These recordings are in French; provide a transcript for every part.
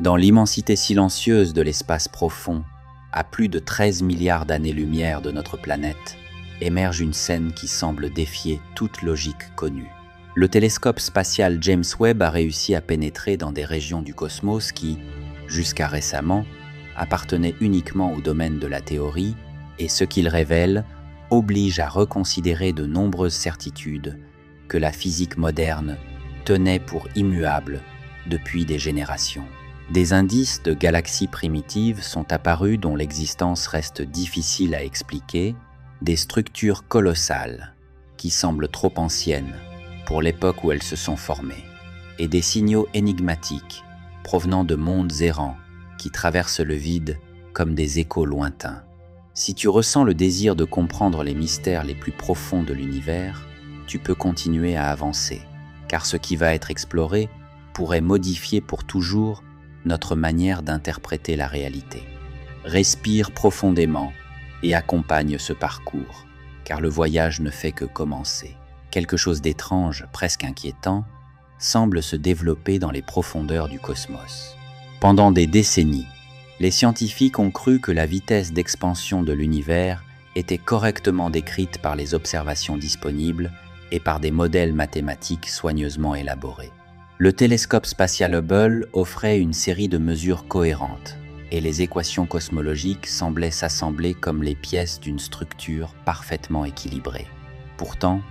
Dans l'immensité silencieuse de l'espace profond, à plus de 13 milliards d'années-lumière de notre planète, émerge une scène qui semble défier toute logique connue. Le télescope spatial James Webb a réussi à pénétrer dans des régions du cosmos qui, jusqu'à récemment, appartenaient uniquement au domaine de la théorie, et ce qu'il révèle oblige à reconsidérer de nombreuses certitudes que la physique moderne tenait pour immuables depuis des générations. Des indices de galaxies primitives sont apparus dont l'existence reste difficile à expliquer, des structures colossales qui semblent trop anciennes pour l'époque où elles se sont formées, et des signaux énigmatiques provenant de mondes errants qui traversent le vide comme des échos lointains. Si tu ressens le désir de comprendre les mystères les plus profonds de l'univers, tu peux continuer à avancer, car ce qui va être exploré pourrait modifier pour toujours notre manière d'interpréter la réalité. Respire profondément et accompagne ce parcours, car le voyage ne fait que commencer. Quelque chose d'étrange, presque inquiétant, semble se développer dans les profondeurs du cosmos. Pendant des décennies, les scientifiques ont cru que la vitesse d'expansion de l'univers était correctement décrite par les observations disponibles et par des modèles mathématiques soigneusement élaborés. Le télescope spatial Hubble offrait une série de mesures cohérentes, et les équations cosmologiques semblaient s'assembler comme les pièces d'une structure parfaitement équilibrée. Pourtant,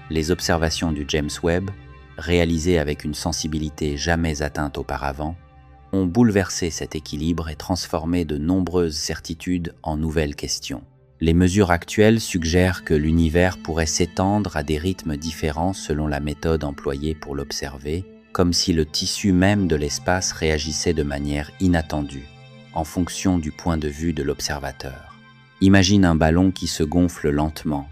les observations du James Webb, réalisées avec une sensibilité jamais atteinte auparavant, ont bouleversé cet équilibre et transformé de nombreuses certitudes en nouvelles questions. Les mesures actuelles suggèrent que l'univers pourrait s'étendre à des rythmes différents selon la méthode employée pour l'observer, comme si le tissu même de l'espace réagissait de manière inattendue, en fonction du point de vue de l'observateur. Imagine un ballon qui se gonfle lentement,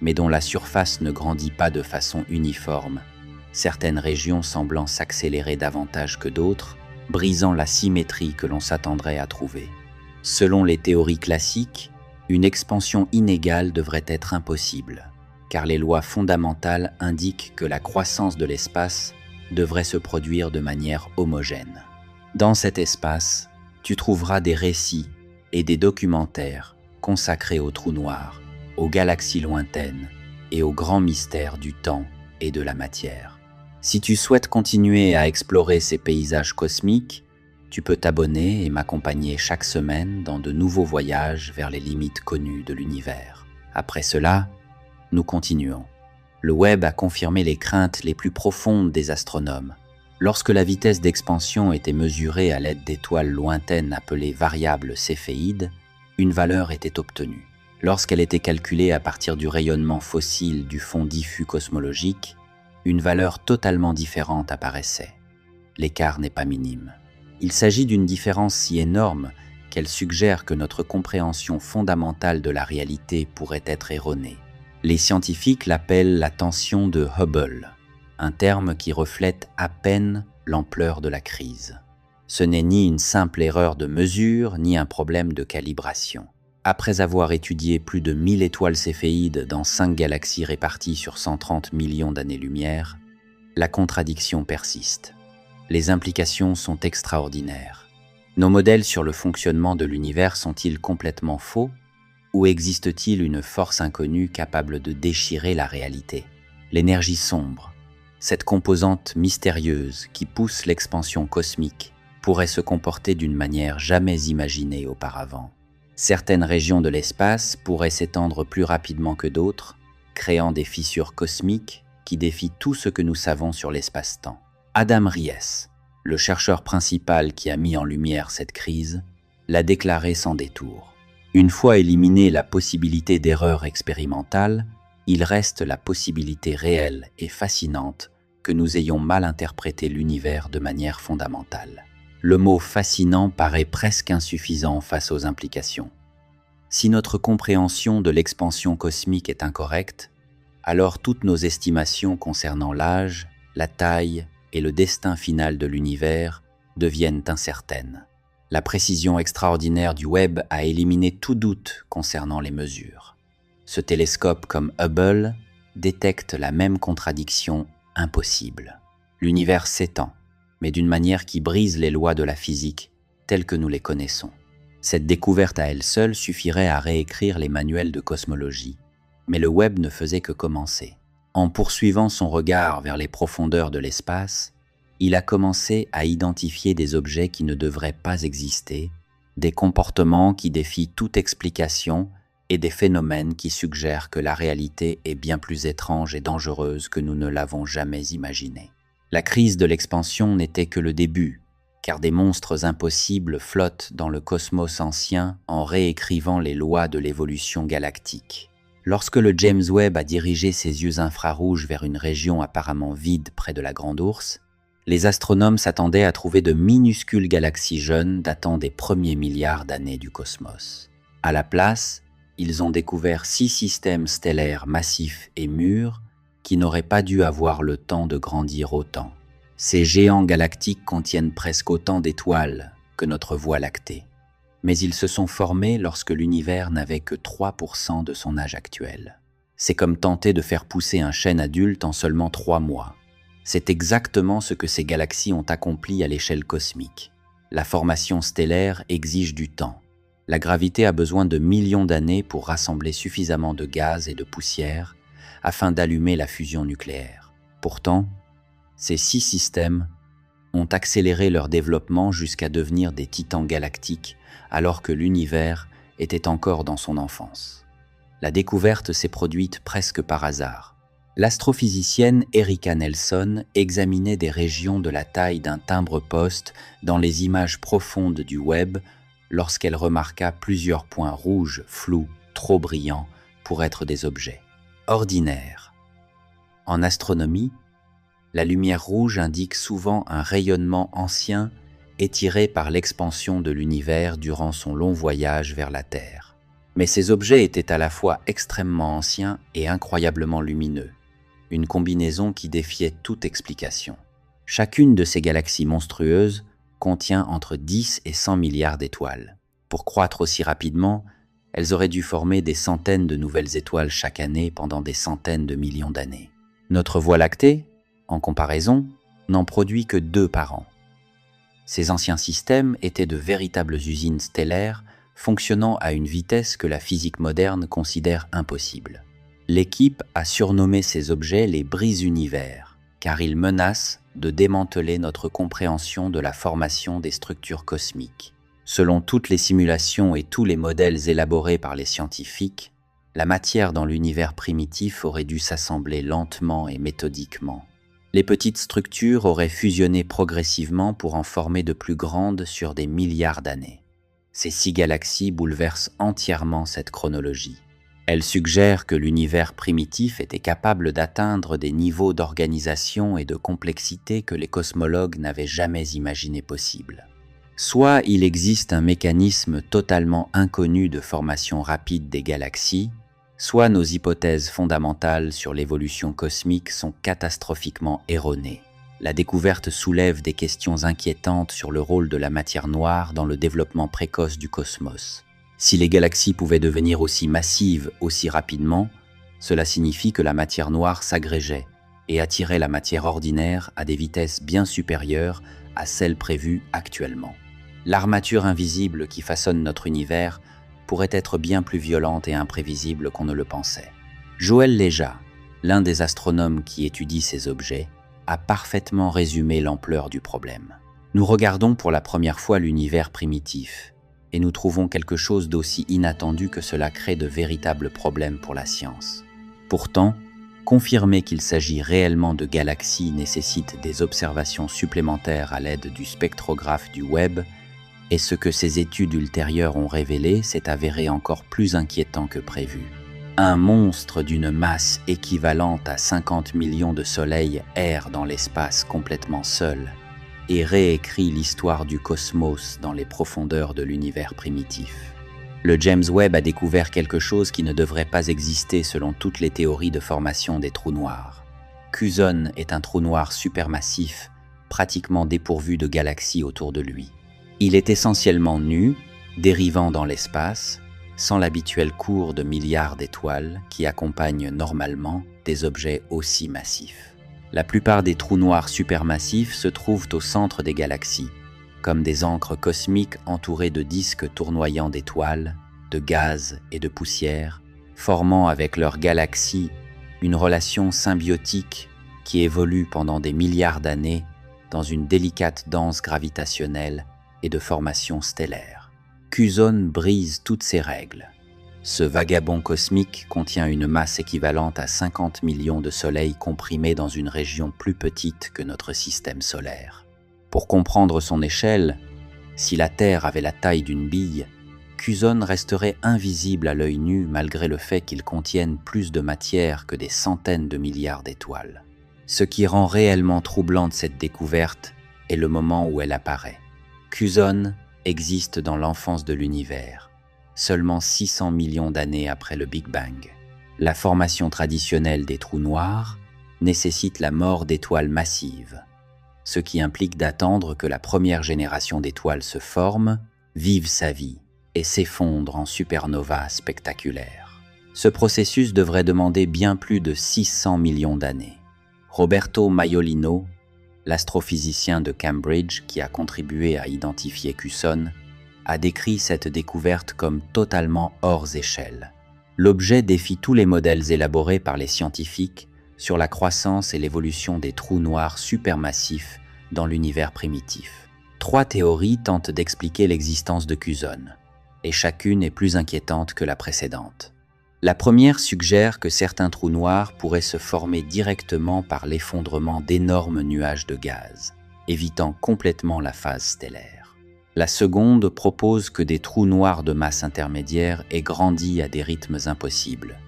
mais dont la surface ne grandit pas de façon uniforme, certaines régions semblant s'accélérer davantage que d'autres, brisant la symétrie que l'on s'attendrait à trouver. Selon les théories classiques, une expansion inégale devrait être impossible, car les lois fondamentales indiquent que la croissance de l'espace devrait se produire de manière homogène. Dans cet espace, tu trouveras des récits et des documentaires consacrés aux trous noirs, aux galaxies lointaines et aux grands mystères du temps et de la matière. Si tu souhaites continuer à explorer ces paysages cosmiques, tu peux t'abonner et m'accompagner chaque semaine dans de nouveaux voyages vers les limites connues de l'univers. Après cela, nous continuons. Le Webb a confirmé les craintes les plus profondes des astronomes. Lorsque la vitesse d'expansion était mesurée à l'aide d'étoiles lointaines appelées variables céphéides, une valeur était obtenue. Lorsqu'elle était calculée à partir du rayonnement fossile du fond diffus cosmologique, une valeur totalement différente apparaissait. L'écart n'est pas minime. Il s'agit d'une différence si énorme qu'elle suggère que notre compréhension fondamentale de la réalité pourrait être erronée. Les scientifiques l'appellent la tension de Hubble, un terme qui reflète à peine l'ampleur de la crise. Ce n'est ni une simple erreur de mesure, ni un problème de calibration. Après avoir étudié plus de 1000 étoiles céphéides dans 5 galaxies réparties sur 130 millions d'années-lumière, la contradiction persiste. Les implications sont extraordinaires. Nos modèles sur le fonctionnement de l'univers sont-ils complètement faux ? Ou existe-t-il une force inconnue capable de déchirer la réalité ? L'énergie sombre, cette composante mystérieuse qui pousse l'expansion cosmique, pourrait se comporter d'une manière jamais imaginée auparavant. Certaines régions de l'espace pourraient s'étendre plus rapidement que d'autres, créant des fissures cosmiques qui défient tout ce que nous savons sur l'espace-temps. Adam Ries, le chercheur principal qui a mis en lumière cette crise, l'a déclaré sans détour. Une fois éliminée la possibilité d'erreur expérimentale, il reste la possibilité réelle et fascinante que nous ayons mal interprété l'univers de manière fondamentale. Le mot « fascinant » paraît presque insuffisant face aux implications. Si notre compréhension de l'expansion cosmique est incorrecte, alors toutes nos estimations concernant l'âge, la taille et le destin final de l'univers deviennent incertaines. La précision extraordinaire du Webb a éliminé tout doute concernant les mesures. Ce télescope comme Hubble détecte la même contradiction impossible. L'univers s'étend, mais d'une manière qui brise les lois de la physique telles que nous les connaissons. Cette découverte à elle seule suffirait à réécrire les manuels de cosmologie, mais le Webb ne faisait que commencer. En poursuivant son regard vers les profondeurs de l'espace, il a commencé à identifier des objets qui ne devraient pas exister, des comportements qui défient toute explication et des phénomènes qui suggèrent que la réalité est bien plus étrange et dangereuse que nous ne l'avons jamais imaginé. La crise de l'expansion n'était que le début, car des monstres impossibles flottent dans le cosmos ancien en réécrivant les lois de l'évolution galactique. Lorsque le James Webb a dirigé ses yeux infrarouges vers une région apparemment vide près de la Grande Ourse, les astronomes s'attendaient à trouver de minuscules galaxies jeunes datant des premiers milliards d'années du cosmos. À la place, ils ont découvert 6 systèmes stellaires massifs et mûrs qui n'auraient pas dû avoir le temps de grandir autant. Ces géants galactiques contiennent presque autant d'étoiles que notre Voie lactée, mais ils se sont formés lorsque l'univers n'avait que 3% de son âge actuel. C'est comme tenter de faire pousser un chêne adulte en seulement 3 mois. C'est exactement ce que ces galaxies ont accompli à l'échelle cosmique. La formation stellaire exige du temps. La gravité a besoin de millions d'années pour rassembler suffisamment de gaz et de poussière afin d'allumer la fusion nucléaire. Pourtant, ces 6 systèmes ont accéléré leur développement jusqu'à devenir des titans galactiques alors que l'univers était encore dans son enfance. La découverte s'est produite presque par hasard. L'astrophysicienne Erika Nelson examinait des régions de la taille d'un timbre-poste dans les images profondes du Webb lorsqu'elle remarqua plusieurs points rouges, flous, trop brillants pour être des objets ordinaires. En astronomie, la lumière rouge indique souvent un rayonnement ancien étiré par l'expansion de l'univers durant son long voyage vers la Terre. Mais ces objets étaient à la fois extrêmement anciens et incroyablement lumineux, une combinaison qui défiait toute explication. Chacune de ces galaxies monstrueuses contient entre 10 et 100 milliards d'étoiles. Pour croître aussi rapidement, elles auraient dû former des centaines de nouvelles étoiles chaque année pendant des centaines de millions d'années. Notre Voie lactée, en comparaison, n'en produit que 2 par an. Ces anciens systèmes étaient de véritables usines stellaires fonctionnant à une vitesse que la physique moderne considère impossible. L'équipe a surnommé ces objets les brise-univers, car ils menacent de démanteler notre compréhension de la formation des structures cosmiques. Selon toutes les simulations et tous les modèles élaborés par les scientifiques, la matière dans l'univers primitif aurait dû s'assembler lentement et méthodiquement. Les petites structures auraient fusionné progressivement pour en former de plus grandes sur des milliards d'années. Ces 6 galaxies bouleversent entièrement cette chronologie. Elles suggèrent que l'univers primitif était capable d'atteindre des niveaux d'organisation et de complexité que les cosmologues n'avaient jamais imaginé possibles. Soit il existe un mécanisme totalement inconnu de formation rapide des galaxies, soit nos hypothèses fondamentales sur l'évolution cosmique sont catastrophiquement erronées. La découverte soulève des questions inquiétantes sur le rôle de la matière noire dans le développement précoce du cosmos. Si les galaxies pouvaient devenir aussi massives aussi rapidement, cela signifie que la matière noire s'agrégeait et attirait la matière ordinaire à des vitesses bien supérieures à celles prévues actuellement. L'armature invisible qui façonne notre univers pourrait être bien plus violente et imprévisible qu'on ne le pensait. Joël Leja, l'un des astronomes qui étudie ces objets, a parfaitement résumé l'ampleur du problème. Nous regardons pour la première fois l'univers primitif, et nous trouvons quelque chose d'aussi inattendu que cela crée de véritables problèmes pour la science. Pourtant, confirmer qu'il s'agit réellement de galaxies nécessite des observations supplémentaires à l'aide du spectrographe du Webb, et ce que ces études ultérieures ont révélé s'est avéré encore plus inquiétant que prévu. Un monstre d'une masse équivalente à 50 millions de soleils erre dans l'espace complètement seul et réécrit l'histoire du cosmos dans les profondeurs de l'univers primitif. Le James Webb a découvert quelque chose qui ne devrait pas exister selon toutes les théories de formation des trous noirs. Cuson est un trou noir supermassif, pratiquement dépourvu de galaxies autour de lui. Il est essentiellement nu, dérivant dans l'espace, sans l'habituel cours de milliards d'étoiles qui accompagnent normalement des objets aussi massifs. La plupart des trous noirs supermassifs se trouvent au centre des galaxies, comme des encres cosmiques entourées de disques tournoyants d'étoiles, de gaz et de poussière, formant avec leur galaxie une relation symbiotique qui évolue pendant des milliards d'années dans une délicate danse gravitationnelle et de formation stellaire. Cuson brise toutes ces règles. Ce vagabond cosmique contient une masse équivalente à 50 millions de soleils comprimés dans une région plus petite que notre système solaire. Pour comprendre son échelle, si la Terre avait la taille d'une bille, Cuson resterait invisible à l'œil nu malgré le fait qu'il contienne plus de matière que des centaines de milliards d'étoiles. Ce qui rend réellement troublante cette découverte est le moment où elle apparaît. Cuson existe dans l'enfance de l'univers, seulement 600 millions d'années après le Big Bang. La formation traditionnelle des trous noirs nécessite la mort d'étoiles massives, ce qui implique d'attendre que la première génération d'étoiles se forme, vive sa vie et s'effondre en supernova spectaculaires. Ce processus devrait demander bien plus de 600 millions d'années. Roberto Maiolino, l'astrophysicien de Cambridge qui a contribué à identifier Cuson, a décrit cette découverte comme totalement hors échelle. L'objet défie tous les modèles élaborés par les scientifiques sur la croissance et l'évolution des trous noirs supermassifs dans l'univers primitif. 3 théories tentent d'expliquer l'existence de Cuson, et chacune est plus inquiétante que la précédente. La première suggère que certains trous noirs pourraient se former directement par l'effondrement d'énormes nuages de gaz, évitant complètement la phase stellaire. La seconde propose que des trous noirs de masse intermédiaire aient grandi à des rythmes impossibles,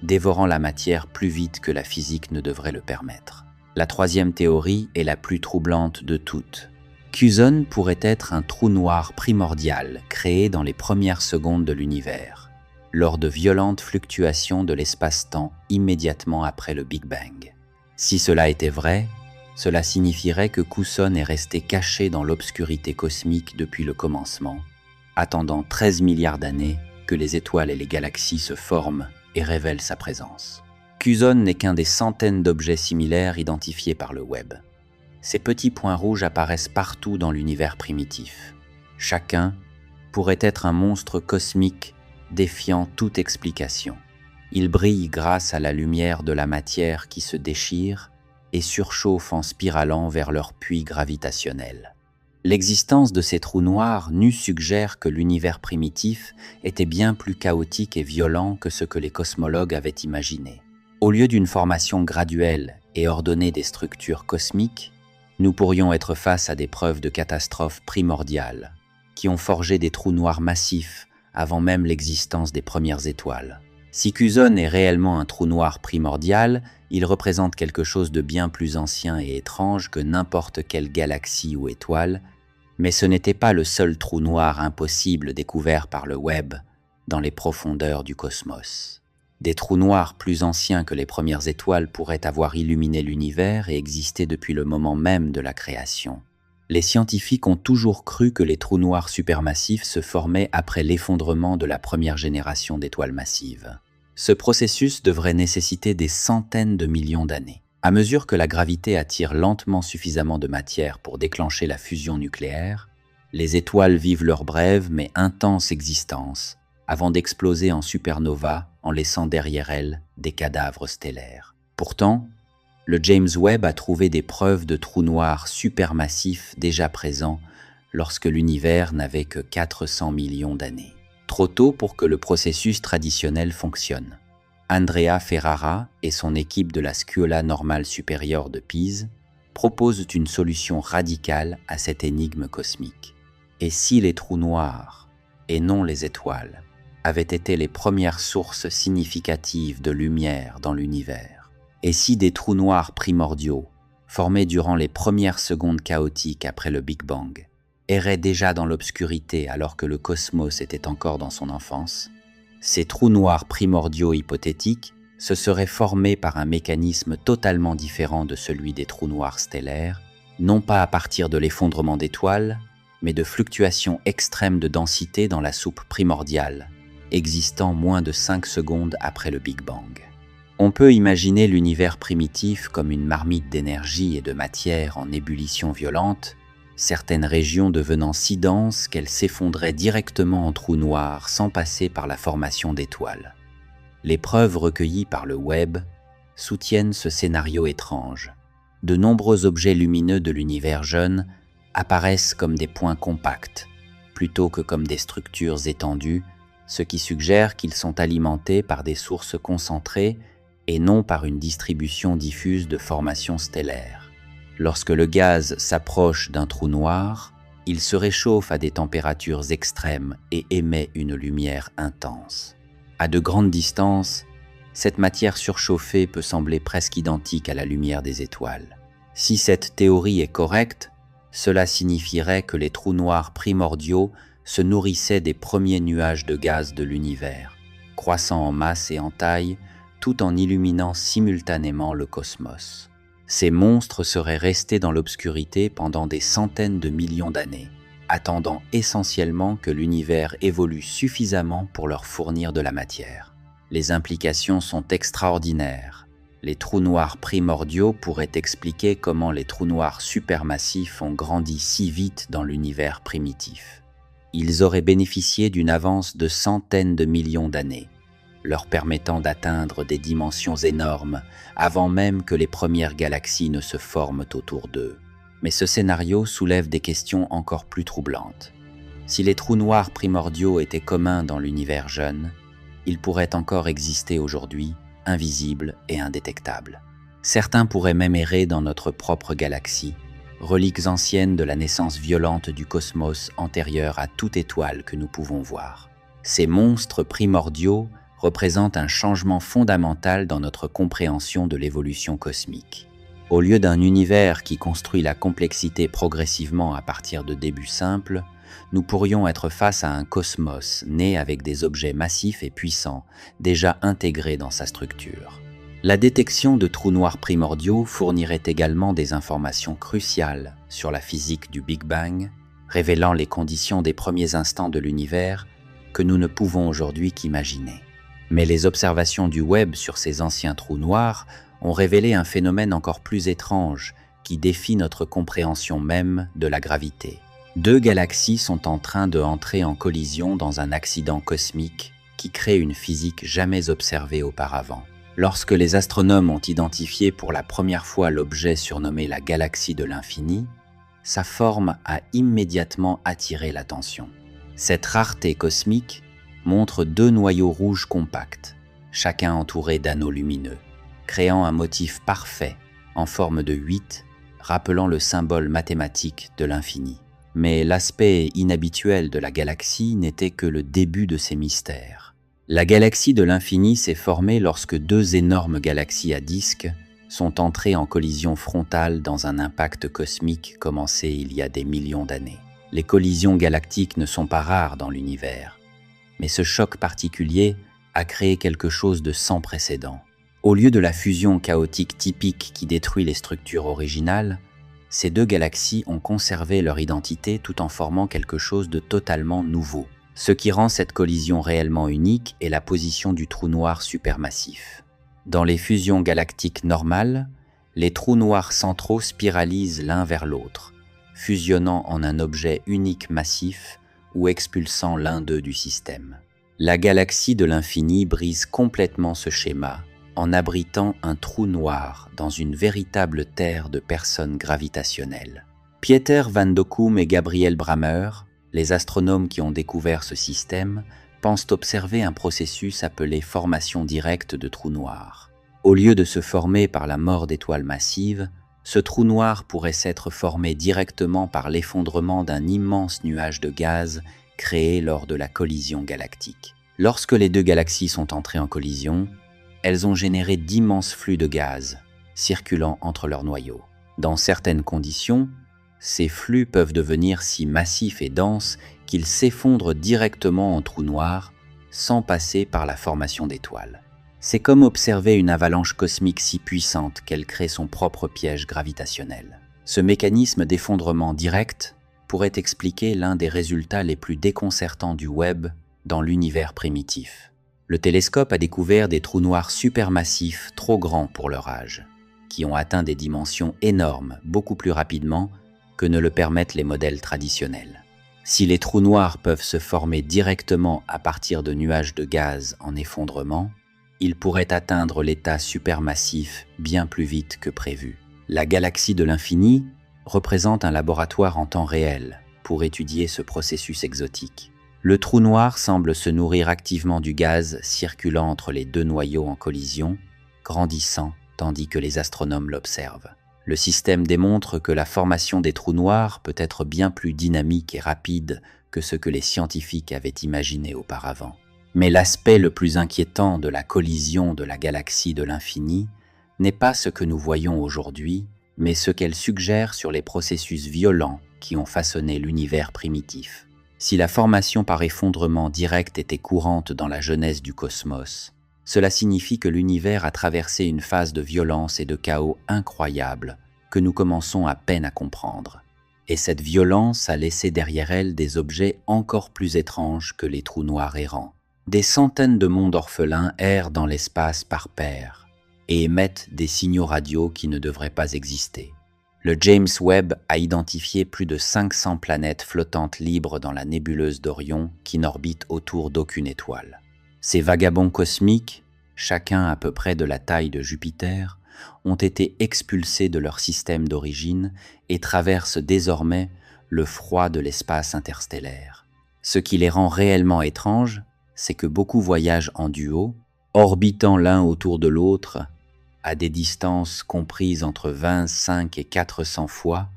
dévorant la matière plus vite que la physique ne devrait le permettre. La troisième théorie est la plus troublante de toutes. Cuson pourrait être un trou noir primordial créé dans les premières secondes de l'univers, lors de violentes fluctuations de l'espace-temps immédiatement après le Big Bang. Si cela était vrai, cela signifierait que Cuson est resté caché dans l'obscurité cosmique depuis le commencement, attendant 13 milliards d'années que les étoiles et les galaxies se forment et révèlent sa présence. Cuson n'est qu'un des centaines d'objets similaires identifiés par le web. Ces petits points rouges apparaissent partout dans l'univers primitif. Chacun pourrait être un monstre cosmique défiant toute explication. Il brille grâce à la lumière de la matière qui se déchire et surchauffe en spiralant vers leur puits gravitationnel. L'existence de ces trous noirs nus suggère que l'univers primitif était bien plus chaotique et violent que ce que les cosmologues avaient imaginé. Au lieu d'une formation graduelle et ordonnée des structures cosmiques, nous pourrions être face à des preuves de catastrophes primordiales qui ont forgé des trous noirs massifs avant même l'existence des premières étoiles. Si Cuson est réellement un trou noir primordial, il représente quelque chose de bien plus ancien et étrange que n'importe quelle galaxie ou étoile, mais ce n'était pas le seul trou noir impossible découvert par le web dans les profondeurs du cosmos. Des trous noirs plus anciens que les premières étoiles pourraient avoir illuminé l'univers et existé depuis le moment même de la création. Les scientifiques ont toujours cru que les trous noirs supermassifs se formaient après l'effondrement de la première génération d'étoiles massives. Ce processus devrait nécessiter des centaines de millions d'années. À mesure que la gravité attire lentement suffisamment de matière pour déclencher la fusion nucléaire, les étoiles vivent leur brève mais intense existence avant d'exploser en supernova en laissant derrière elles des cadavres stellaires. Pourtant, le James Webb a trouvé des preuves de trous noirs supermassifs déjà présents lorsque l'univers n'avait que 400 millions d'années. Trop tôt pour que le processus traditionnel fonctionne. Andrea Ferrara et son équipe de la Scuola Normale Supérieure de Pise proposent une solution radicale à cette énigme cosmique. Et si les trous noirs, et non les étoiles, avaient été les premières sources significatives de lumière dans l'univers? Et si des trous noirs primordiaux, formés durant les premières secondes chaotiques après le Big Bang, erraient déjà dans l'obscurité alors que le cosmos était encore dans son enfance, ces trous noirs primordiaux hypothétiques se seraient formés par un mécanisme totalement différent de celui des trous noirs stellaires, non pas à partir de l'effondrement d'étoiles, mais de fluctuations extrêmes de densité dans la soupe primordiale, existant moins de 5 secondes après le Big Bang. On peut imaginer l'univers primitif comme une marmite d'énergie et de matière en ébullition violente, certaines régions devenant si denses qu'elles s'effondraient directement en trous noirs sans passer par la formation d'étoiles. Les preuves recueillies par le web soutiennent ce scénario étrange. De nombreux objets lumineux de l'univers jeune apparaissent comme des points compacts, plutôt que comme des structures étendues, ce qui suggère qu'ils sont alimentés par des sources concentrées et non par une distribution diffuse de formations stellaires. Lorsque le gaz s'approche d'un trou noir, il se réchauffe à des températures extrêmes et émet une lumière intense. À de grandes distances, cette matière surchauffée peut sembler presque identique à la lumière des étoiles. Si cette théorie est correcte, cela signifierait que les trous noirs primordiaux se nourrissaient des premiers nuages de gaz de l'univers, croissant en masse et en taille, tout en illuminant simultanément le cosmos. Ces monstres seraient restés dans l'obscurité pendant des centaines de millions d'années, attendant essentiellement que l'univers évolue suffisamment pour leur fournir de la matière. Les implications sont extraordinaires. Les trous noirs primordiaux pourraient expliquer comment les trous noirs supermassifs ont grandi si vite dans l'univers primitif. Ils auraient bénéficié d'une avance de centaines de millions d'années, leur permettant d'atteindre des dimensions énormes avant même que les premières galaxies ne se forment autour d'eux. Mais ce scénario soulève des questions encore plus troublantes. Si les trous noirs primordiaux étaient communs dans l'univers jeune, ils pourraient encore exister aujourd'hui, invisibles et indétectables. Certains pourraient même errer dans notre propre galaxie, reliques anciennes de la naissance violente du cosmos antérieure à toute étoile que nous pouvons voir. Ces monstres primordiaux représentent un changement fondamental dans notre compréhension de l'évolution cosmique. Au lieu d'un univers qui construit la complexité progressivement à partir de débuts simples, nous pourrions être face à un cosmos né avec des objets massifs et puissants, déjà intégrés dans sa structure. La détection de trous noirs primordiaux fournirait également des informations cruciales sur la physique du Big Bang, révélant les conditions des premiers instants de l'univers que nous ne pouvons aujourd'hui qu'imaginer. Mais les observations du web sur ces anciens trous noirs ont révélé un phénomène encore plus étrange qui défie notre compréhension même de la gravité. Deux galaxies sont en train de entrer en collision dans un accident cosmique qui crée une physique jamais observée auparavant. Lorsque les astronomes ont identifié pour la première fois l'objet surnommé la galaxie de l'infini, sa forme a immédiatement attiré l'attention. Cette rareté cosmique montre deux noyaux rouges compacts, chacun entouré d'anneaux lumineux, créant un motif parfait en forme de 8, rappelant le symbole mathématique de l'infini. Mais l'aspect inhabituel de la galaxie n'était que le début de ces mystères. La galaxie de l'infini s'est formée lorsque deux énormes galaxies à disques sont entrées en collision frontale dans un impact cosmique commencé il y a des millions d'années. Les collisions galactiques ne sont pas rares dans l'univers, mais ce choc particulier a créé quelque chose de sans précédent. Au lieu de la fusion chaotique typique qui détruit les structures originales, ces deux galaxies ont conservé leur identité tout en formant quelque chose de totalement nouveau. Ce qui rend cette collision réellement unique est la position du trou noir supermassif. Dans les fusions galactiques normales, les trous noirs centraux spiralisent l'un vers l'autre, fusionnant en un objet unique massif ou expulsant l'un d'eux du système. La galaxie de l'infini brise complètement ce schéma en abritant un trou noir dans une véritable terre de personnes gravitationnelles. Pieter van Dokkum et Gabriel Brammer, les astronomes qui ont découvert ce système, pensent observer un processus appelé formation directe de trous noirs. Au lieu de se former par la mort d'étoiles massives, ce trou noir pourrait s'être formé directement par l'effondrement d'un immense nuage de gaz créé lors de la collision galactique. Lorsque les deux galaxies sont entrées en collision, elles ont généré d'immenses flux de gaz circulant entre leurs noyaux. Dans certaines conditions, ces flux peuvent devenir si massifs et denses qu'ils s'effondrent directement en trous noirs sans passer par la formation d'étoiles. C'est comme observer une avalanche cosmique si puissante qu'elle crée son propre piège gravitationnel. Ce mécanisme d'effondrement direct pourrait expliquer l'un des résultats les plus déconcertants du web dans l'univers primitif. Le télescope a découvert des trous noirs supermassifs trop grands pour leur âge, qui ont atteint des dimensions énormes beaucoup plus rapidement que ne le permettent les modèles traditionnels. Si les trous noirs peuvent se former directement à partir de nuages de gaz en effondrement, ils pourraient atteindre l'état supermassif bien plus vite que prévu. La galaxie de l'infini représente un laboratoire en temps réel pour étudier ce processus exotique. Le trou noir semble se nourrir activement du gaz circulant entre les deux noyaux en collision, grandissant tandis que les astronomes l'observent. Le système démontre que la formation des trous noirs peut être bien plus dynamique et rapide que ce que les scientifiques avaient imaginé auparavant. Mais l'aspect le plus inquiétant de la collision de la galaxie de l'infini n'est pas ce que nous voyons aujourd'hui, mais ce qu'elle suggère sur les processus violents qui ont façonné l'univers primitif. Si la formation par effondrement direct était courante dans la genèse du cosmos, cela signifie que l'univers a traversé une phase de violence et de chaos incroyable que nous commençons à peine à comprendre. Et cette violence a laissé derrière elle des objets encore plus étranges que les trous noirs errants. Des centaines de mondes orphelins errent dans l'espace par paires et émettent des signaux radio qui ne devraient pas exister. Le James Webb a identifié plus de 500 planètes flottantes libres dans la nébuleuse d'Orion qui n'orbitent autour d'aucune étoile. Ces vagabonds cosmiques, chacun à peu près de la taille de Jupiter, ont été expulsés de leur système d'origine et traversent désormais le froid de l'espace interstellaire. Ce qui les rend réellement étranges, c'est que beaucoup voyagent en duo, orbitant l'un autour de l'autre à des distances comprises entre 25 et 400 fois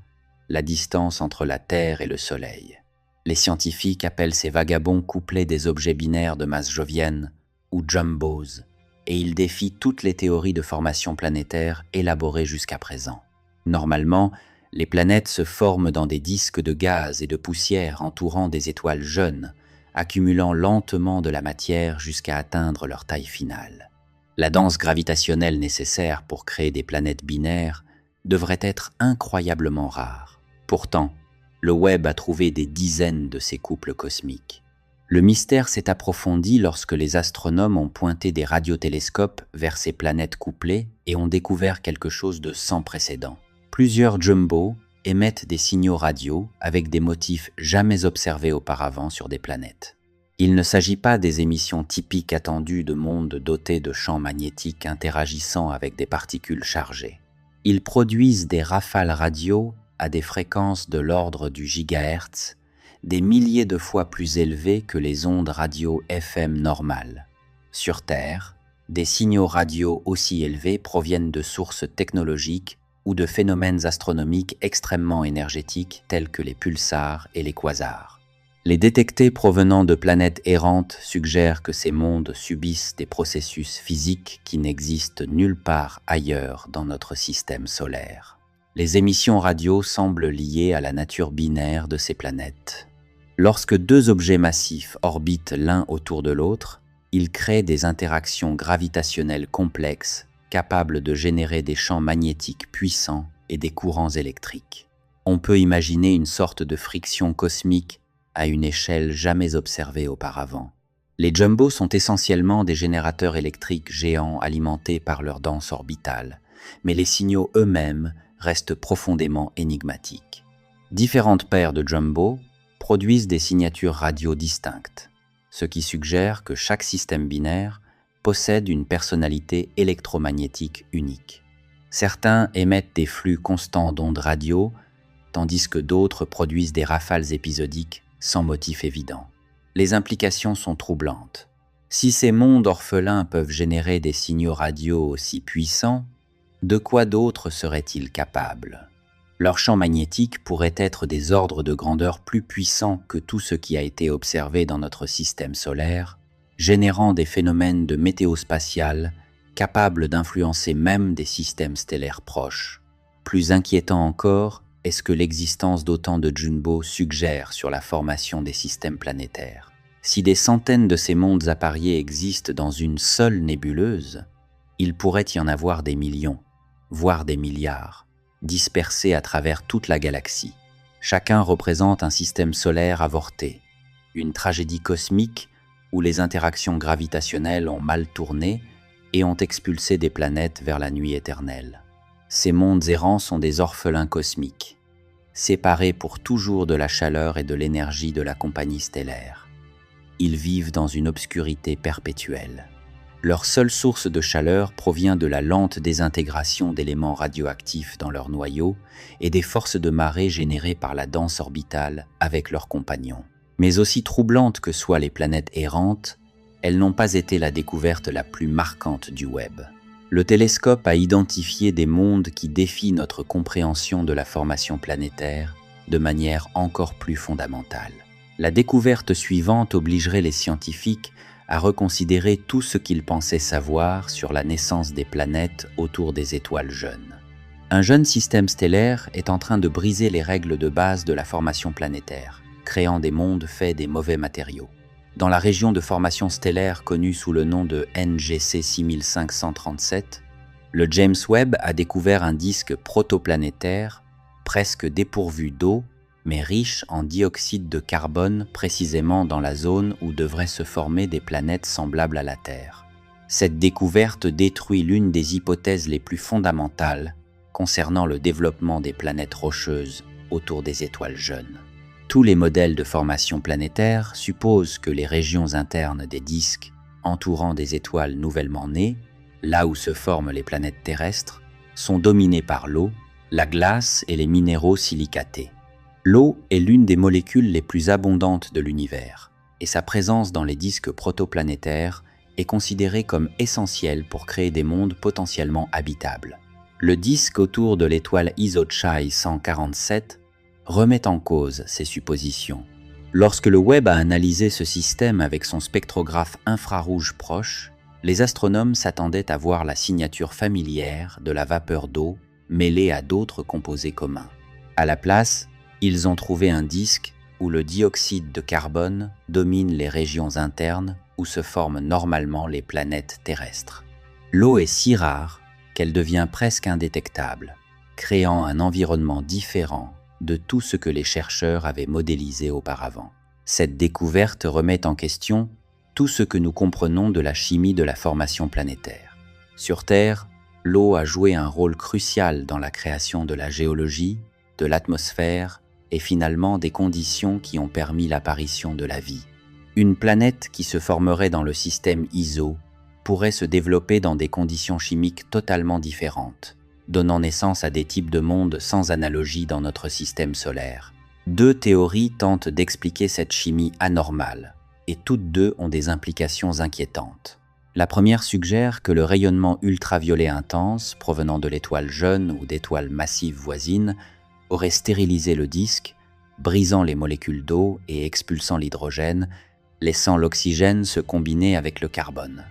la distance entre la Terre et le Soleil. Les scientifiques appellent ces vagabonds couplets des objets binaires de masse jovienne ou jumbos, et ils défient toutes les théories de formation planétaire élaborées jusqu'à présent. Normalement, les planètes se forment dans des disques de gaz et de poussière entourant des étoiles jeunes, accumulant lentement de la matière jusqu'à atteindre leur taille finale. La danse gravitationnelle nécessaire pour créer des planètes binaires devrait être incroyablement rare. Pourtant, le Webb a trouvé des dizaines de ces couples cosmiques. Le mystère s'est approfondi lorsque les astronomes ont pointé des radiotélescopes vers ces planètes couplées et ont découvert quelque chose de sans précédent. Plusieurs jumbos émettent des signaux radio avec des motifs jamais observés auparavant sur des planètes. Il ne s'agit pas des émissions typiques attendues de mondes dotés de champs magnétiques interagissant avec des particules chargées. Ils produisent des rafales radio à des fréquences de l'ordre du gigahertz, des milliers de fois plus élevées que les ondes radio FM normales. Sur Terre, des signaux radio aussi élevés proviennent de sources technologiques ou de phénomènes astronomiques extrêmement énergétiques tels que les pulsars et les quasars. Les détectés provenant de planètes errantes suggèrent que ces mondes subissent des processus physiques qui n'existent nulle part ailleurs dans notre système solaire. Les émissions radio semblent liées à la nature binaire de ces planètes. Lorsque deux objets massifs orbitent l'un autour de l'autre, ils créent des interactions gravitationnelles complexes capables de générer des champs magnétiques puissants et des courants électriques. On peut imaginer une sorte de friction cosmique à une échelle jamais observée auparavant. Les jumbos sont essentiellement des générateurs électriques géants alimentés par leur danse orbitale, mais les signaux eux-mêmes restent profondément énigmatiques. Différentes paires de jumbos produisent des signatures radio distinctes, ce qui suggère que chaque système binaire possède une personnalité électromagnétique unique. Certains émettent des flux constants d'ondes radio, tandis que d'autres produisent des rafales épisodiques sans motif évident. Les implications sont troublantes. Si ces mondes orphelins peuvent générer des signaux radio aussi puissants, de quoi d'autre seraient-ils capables ? Leur champ magnétique pourrait être des ordres de grandeur plus puissants que tout ce qui a été observé dans notre système solaire, générant des phénomènes de météo spatiale capables d'influencer même des systèmes stellaires proches. Plus inquiétant encore est ce que l'existence d'autant de jumbos suggère sur la formation des systèmes planétaires. Si des centaines de ces mondes appariés existent dans une seule nébuleuse, il pourrait y en avoir des millions, voire des milliards, dispersés à travers toute la galaxie. Chacun représente un système solaire avorté, une tragédie cosmique où les interactions gravitationnelles ont mal tourné et ont expulsé des planètes vers la nuit éternelle. Ces mondes errants sont des orphelins cosmiques, séparés pour toujours de la chaleur et de l'énergie de la compagnie stellaire. Ils vivent dans une obscurité perpétuelle. Leur seule source de chaleur provient de la lente désintégration d'éléments radioactifs dans leur noyau et des forces de marée générées par la danse orbitale avec leurs compagnons. Mais aussi troublantes que soient les planètes errantes, elles n'ont pas été la découverte la plus marquante du web. Le télescope a identifié des mondes qui défient notre compréhension de la formation planétaire de manière encore plus fondamentale. La découverte suivante obligerait les scientifiques à reconsidérer tout ce qu'ils pensaient savoir sur la naissance des planètes autour des étoiles jeunes. Un jeune système stellaire est en train de briser les règles de base de la formation planétaire, créant des mondes faits des mauvais matériaux. Dans la région de formation stellaire connue sous le nom de NGC 6537, le James Webb a découvert un disque protoplanétaire presque dépourvu d'eau, mais riche en dioxyde de carbone précisément dans la zone où devraient se former des planètes semblables à la Terre. Cette découverte détruit l'une des hypothèses les plus fondamentales concernant le développement des planètes rocheuses autour des étoiles jeunes. Tous les modèles de formation planétaire supposent que les régions internes des disques entourant des étoiles nouvellement nées, là où se forment les planètes terrestres, sont dominées par l'eau, la glace et les minéraux silicatés. L'eau est l'une des molécules les plus abondantes de l'univers, et sa présence dans les disques protoplanétaires est considérée comme essentielle pour créer des mondes potentiellement habitables. Le disque autour de l'étoile Isuchai 147 remet en cause ces suppositions. Lorsque le Webb a analysé ce système avec son spectrographe infrarouge proche, les astronomes s'attendaient à voir la signature familière de la vapeur d'eau mêlée à d'autres composés communs. À la place, ils ont trouvé un disque où le dioxyde de carbone domine les régions internes où se forment normalement les planètes terrestres. L'eau est si rare qu'elle devient presque indétectable, créant un environnement différent de tout ce que les chercheurs avaient modélisé auparavant. Cette découverte remet en question tout ce que nous comprenons de la chimie de la formation planétaire. Sur Terre, l'eau a joué un rôle crucial dans la création de la géologie, de l'atmosphère et finalement des conditions qui ont permis l'apparition de la vie. Une planète qui se formerait dans le système ISO pourrait se développer dans des conditions chimiques totalement différentes, donnant naissance à des types de mondes sans analogie dans notre système solaire. Deux théories tentent d'expliquer cette chimie anormale, et toutes deux ont des implications inquiétantes. La première suggère que le rayonnement ultraviolet intense provenant de l'étoile jeune ou d'étoiles massives voisines aurait stérilisé le disque, brisant les molécules d'eau et expulsant l'hydrogène, laissant l'oxygène se combiner avec le carbone.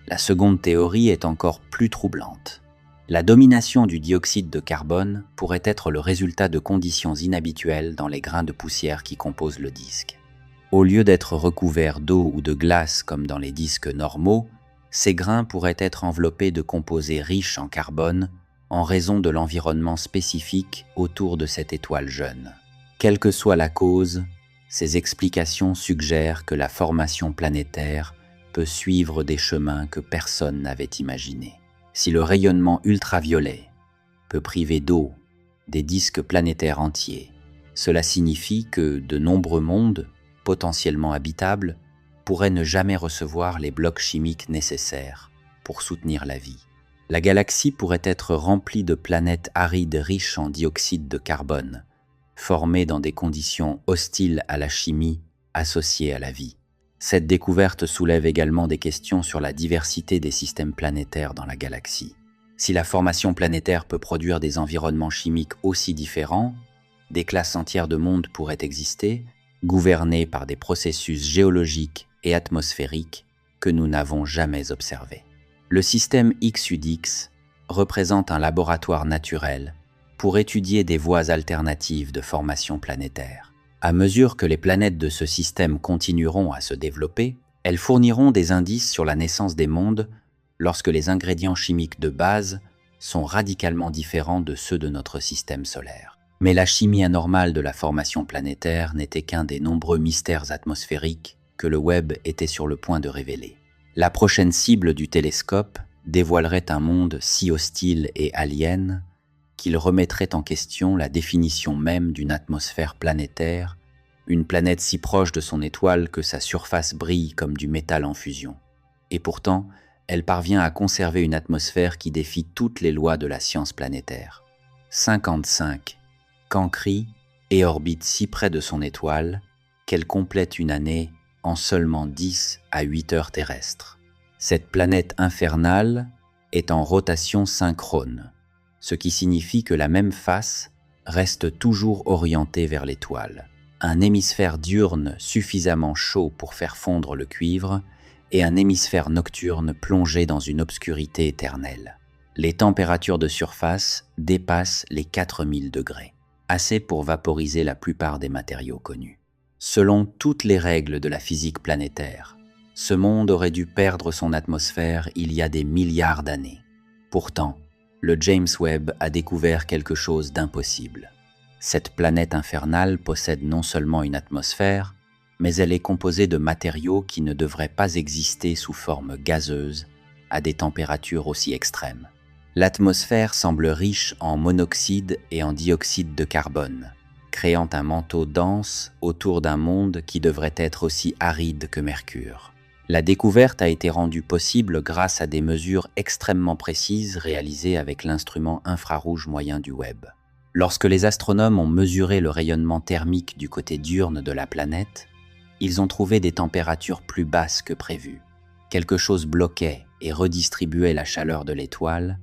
La seconde théorie est encore plus troublante. La domination du dioxyde de carbone pourrait être le résultat de conditions inhabituelles dans les grains de poussière qui composent le disque. Au lieu d'être recouverts d'eau ou de glace comme dans les disques normaux, ces grains pourraient être enveloppés de composés riches en carbone en raison de l'environnement spécifique autour de cette étoile jeune. Quelle que soit la cause, ces explications suggèrent que la formation planétaire peut suivre des chemins que personne n'avait imaginés. Si le rayonnement ultraviolet peut priver d'eau des disques planétaires entiers, cela signifie que de nombreux mondes, potentiellement habitables, pourraient ne jamais recevoir les blocs chimiques nécessaires pour soutenir la vie. La galaxie pourrait être remplie de planètes arides riches en dioxyde de carbone, formées dans des conditions hostiles à la chimie associées à la vie. Cette découverte soulève également des questions sur la diversité des systèmes planétaires dans la galaxie. Si la formation planétaire peut produire des environnements chimiques aussi différents, des classes entières de mondes pourraient exister, gouvernées par des processus géologiques et atmosphériques que nous n'avons jamais observés. Le système XUDX représente un laboratoire naturel pour étudier des voies alternatives de formation planétaire. À mesure que les planètes de ce système continueront à se développer, elles fourniront des indices sur la naissance des mondes lorsque les ingrédients chimiques de base sont radicalement différents de ceux de notre système solaire. Mais la chimie anormale de la formation planétaire n'était qu'un des nombreux mystères atmosphériques que le Webb était sur le point de révéler. La prochaine cible du télescope dévoilerait un monde si hostile et alien qu'il remettrait en question la définition même d'une atmosphère planétaire, une planète si proche de son étoile que sa surface brille comme du métal en fusion. Et pourtant, elle parvient à conserver une atmosphère qui défie toutes les lois de la science planétaire. 55. Cancri et orbite si près de son étoile qu'elle complète une année en seulement 10 à 8 heures terrestres. Cette planète infernale est en rotation synchrone, ce qui signifie que la même face reste toujours orientée vers l'étoile. Un hémisphère diurne suffisamment chaud pour faire fondre le cuivre et un hémisphère nocturne plongé dans une obscurité éternelle. Les températures de surface dépassent les 4000 degrés, assez pour vaporiser la plupart des matériaux connus. Selon toutes les règles de la physique planétaire, ce monde aurait dû perdre son atmosphère il y a des milliards d'années. Pourtant, le James Webb a découvert quelque chose d'impossible. Cette planète infernale possède non seulement une atmosphère, mais elle est composée de matériaux qui ne devraient pas exister sous forme gazeuse à des températures aussi extrêmes. L'atmosphère semble riche en monoxyde et en dioxyde de carbone, créant un manteau dense autour d'un monde qui devrait être aussi aride que Mercure. La découverte a été rendue possible grâce à des mesures extrêmement précises réalisées avec l'instrument infrarouge moyen du Webb. Lorsque les astronomes ont mesuré le rayonnement thermique du côté diurne de la planète, ils ont trouvé des températures plus basses que prévu. Quelque chose bloquait et redistribuait la chaleur de l'étoile,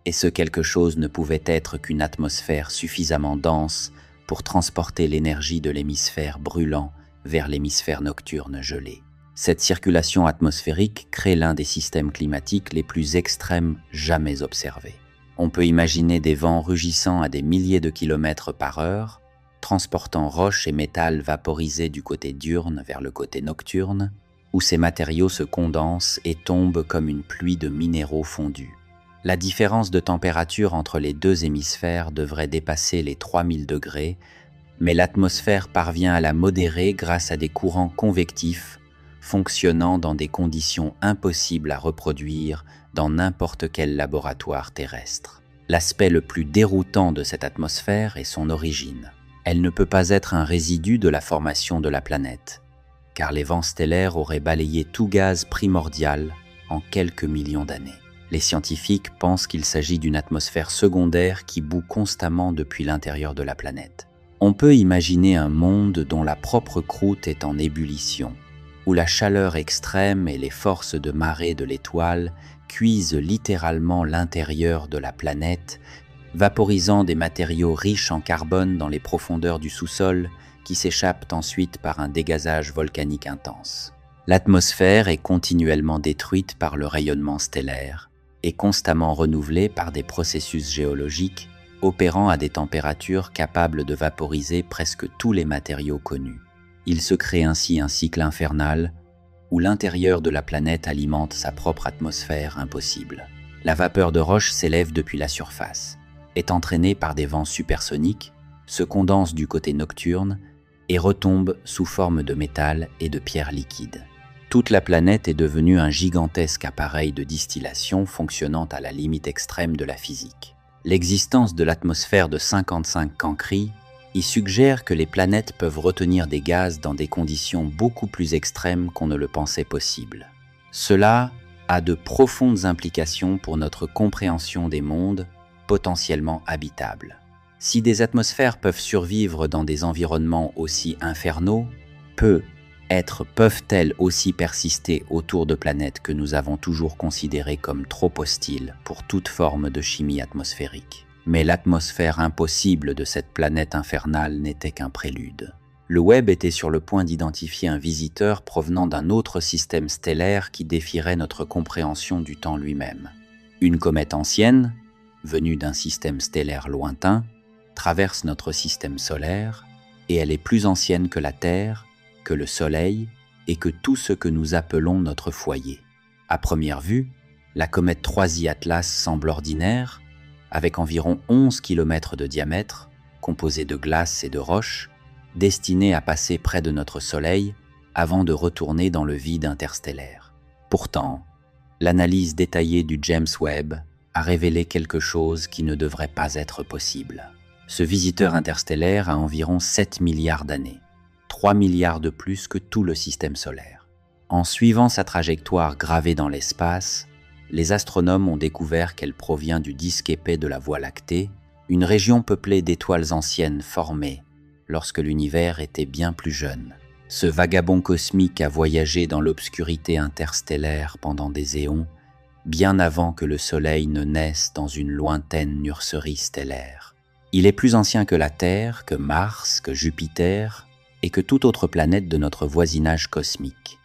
et ce quelque chose ne pouvait être qu'une atmosphère suffisamment dense pour transporter l'énergie de l'hémisphère brûlant vers l'hémisphère nocturne gelé. Cette circulation atmosphérique crée l'un des systèmes climatiques les plus extrêmes jamais observés. On peut imaginer des vents rugissant à des milliers de kilomètres par heure, transportant roches et métal vaporisés du côté diurne vers le côté nocturne, où ces matériaux se condensent et tombent comme une pluie de minéraux fondus. La différence de température entre les deux hémisphères devrait dépasser les 3000 degrés, mais l'atmosphère parvient à la modérer grâce à des courants convectifs fonctionnant dans des conditions impossibles à reproduire dans n'importe quel laboratoire terrestre. L'aspect le plus déroutant de cette atmosphère est son origine. Elle ne peut pas être un résidu de la formation de la planète, car les vents stellaires auraient balayé tout gaz primordial en quelques millions d'années. Les scientifiques pensent qu'il s'agit d'une atmosphère secondaire qui bout constamment depuis l'intérieur de la planète. On peut imaginer un monde dont la propre croûte est en ébullition, où la chaleur extrême et les forces de marée de l'étoile cuisent littéralement l'intérieur de la planète, vaporisant des matériaux riches en carbone dans les profondeurs du sous-sol qui s'échappent ensuite par un dégazage volcanique intense. L'atmosphère est continuellement détruite par le rayonnement stellaire et constamment renouvelée par des processus géologiques opérant à des températures capables de vaporiser presque tous les matériaux connus. Il se crée ainsi un cycle infernal où l'intérieur de la planète alimente sa propre atmosphère impossible. La vapeur de roche s'élève depuis la surface, est entraînée par des vents supersoniques, se condense du côté nocturne et retombe sous forme de métal et de pierres liquides. Toute la planète est devenue un gigantesque appareil de distillation fonctionnant à la limite extrême de la physique. L'existence de l'atmosphère de 55 Cancri y suggère que les planètes peuvent retenir des gaz dans des conditions beaucoup plus extrêmes qu'on ne le pensait possible. Cela a de profondes implications pour notre compréhension des mondes potentiellement habitables. Si des atmosphères peuvent survivre dans des environnements aussi infernaux, peuvent-elles aussi persister autour de planètes que nous avons toujours considérées comme trop hostiles pour toute forme de chimie atmosphérique? Mais l'atmosphère impossible de cette planète infernale n'était qu'un prélude. Le Webb était sur le point d'identifier un visiteur provenant d'un autre système stellaire qui défierait notre compréhension du temps lui-même. Une comète ancienne, venue d'un système stellaire lointain, traverse notre système solaire et elle est plus ancienne que la Terre, que le Soleil et que tout ce que nous appelons notre foyer. À première vue, la comète 3I Atlas semble ordinaire, avec environ 11 km de diamètre, composée de glace et de roches, destinée à passer près de notre Soleil avant de retourner dans le vide interstellaire. Pourtant, l'analyse détaillée du James Webb a révélé quelque chose qui ne devrait pas être possible. Ce visiteur interstellaire a environ 7 milliards d'années, 3 milliards de plus que tout le système solaire. En suivant sa trajectoire gravée dans l'espace, les astronomes ont découvert qu'elle provient du disque épais de la Voie lactée, une région peuplée d'étoiles anciennes formées lorsque l'univers était bien plus jeune. Ce vagabond cosmique a voyagé dans l'obscurité interstellaire pendant des éons, bien avant que le Soleil ne naisse dans une lointaine nurserie stellaire. Il est plus ancien que la Terre, que Mars, que Jupiter et que toute autre planète de notre voisinage cosmique.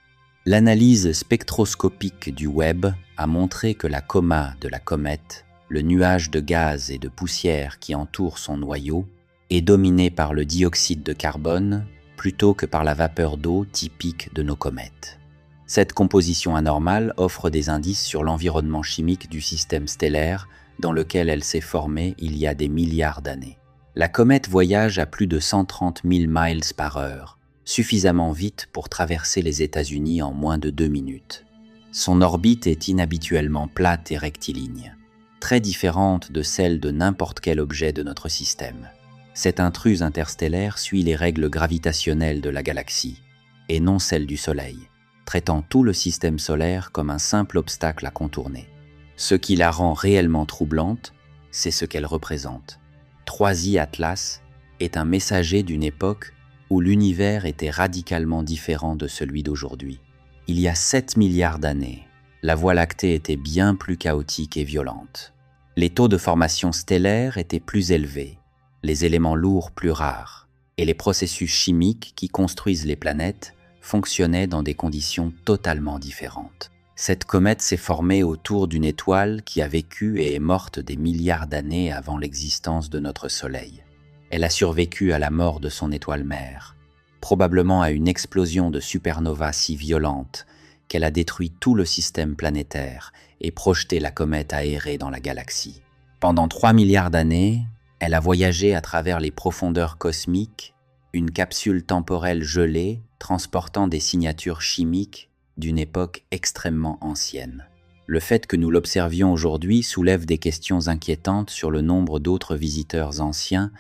L'analyse spectroscopique du Webb a montré que la coma de la comète, le nuage de gaz et de poussière qui entoure son noyau, est dominé par le dioxyde de carbone plutôt que par la vapeur d'eau typique de nos comètes. Cette composition anormale offre des indices sur l'environnement chimique du système stellaire dans lequel elle s'est formée il y a des milliards d'années. La comète voyage à plus de 130 000 miles par heure, suffisamment vite pour traverser les États-Unis en moins de 2 minutes. Son orbite est inhabituellement plate et rectiligne, très différente de celle de n'importe quel objet de notre système. Cette intruse interstellaire suit les règles gravitationnelles de la galaxie, et non celles du Soleil, traitant tout le système solaire comme un simple obstacle à contourner. Ce qui la rend réellement troublante, c'est ce qu'elle représente. 3I Atlas est un messager d'une époque où l'univers était radicalement différent de celui d'aujourd'hui. Il y a 7 milliards d'années, la Voie lactée était bien plus chaotique et violente. Les taux de formation stellaire étaient plus élevés, les éléments lourds plus rares, et les processus chimiques qui construisent les planètes fonctionnaient dans des conditions totalement différentes. Cette comète s'est formée autour d'une étoile qui a vécu et est morte des milliards d'années avant l'existence de notre Soleil. Elle a survécu à la mort de son étoile mère, probablement à une explosion de supernova si violente qu'elle a détruit tout le système planétaire et projeté la comète aérée dans la galaxie. Pendant 3 milliards d'années, elle a voyagé à travers les profondeurs cosmiques, une capsule temporelle gelée transportant des signatures chimiques d'une époque extrêmement ancienne. Le fait que nous l'observions aujourd'hui soulève des questions inquiétantes sur le nombre d'autres visiteurs anciens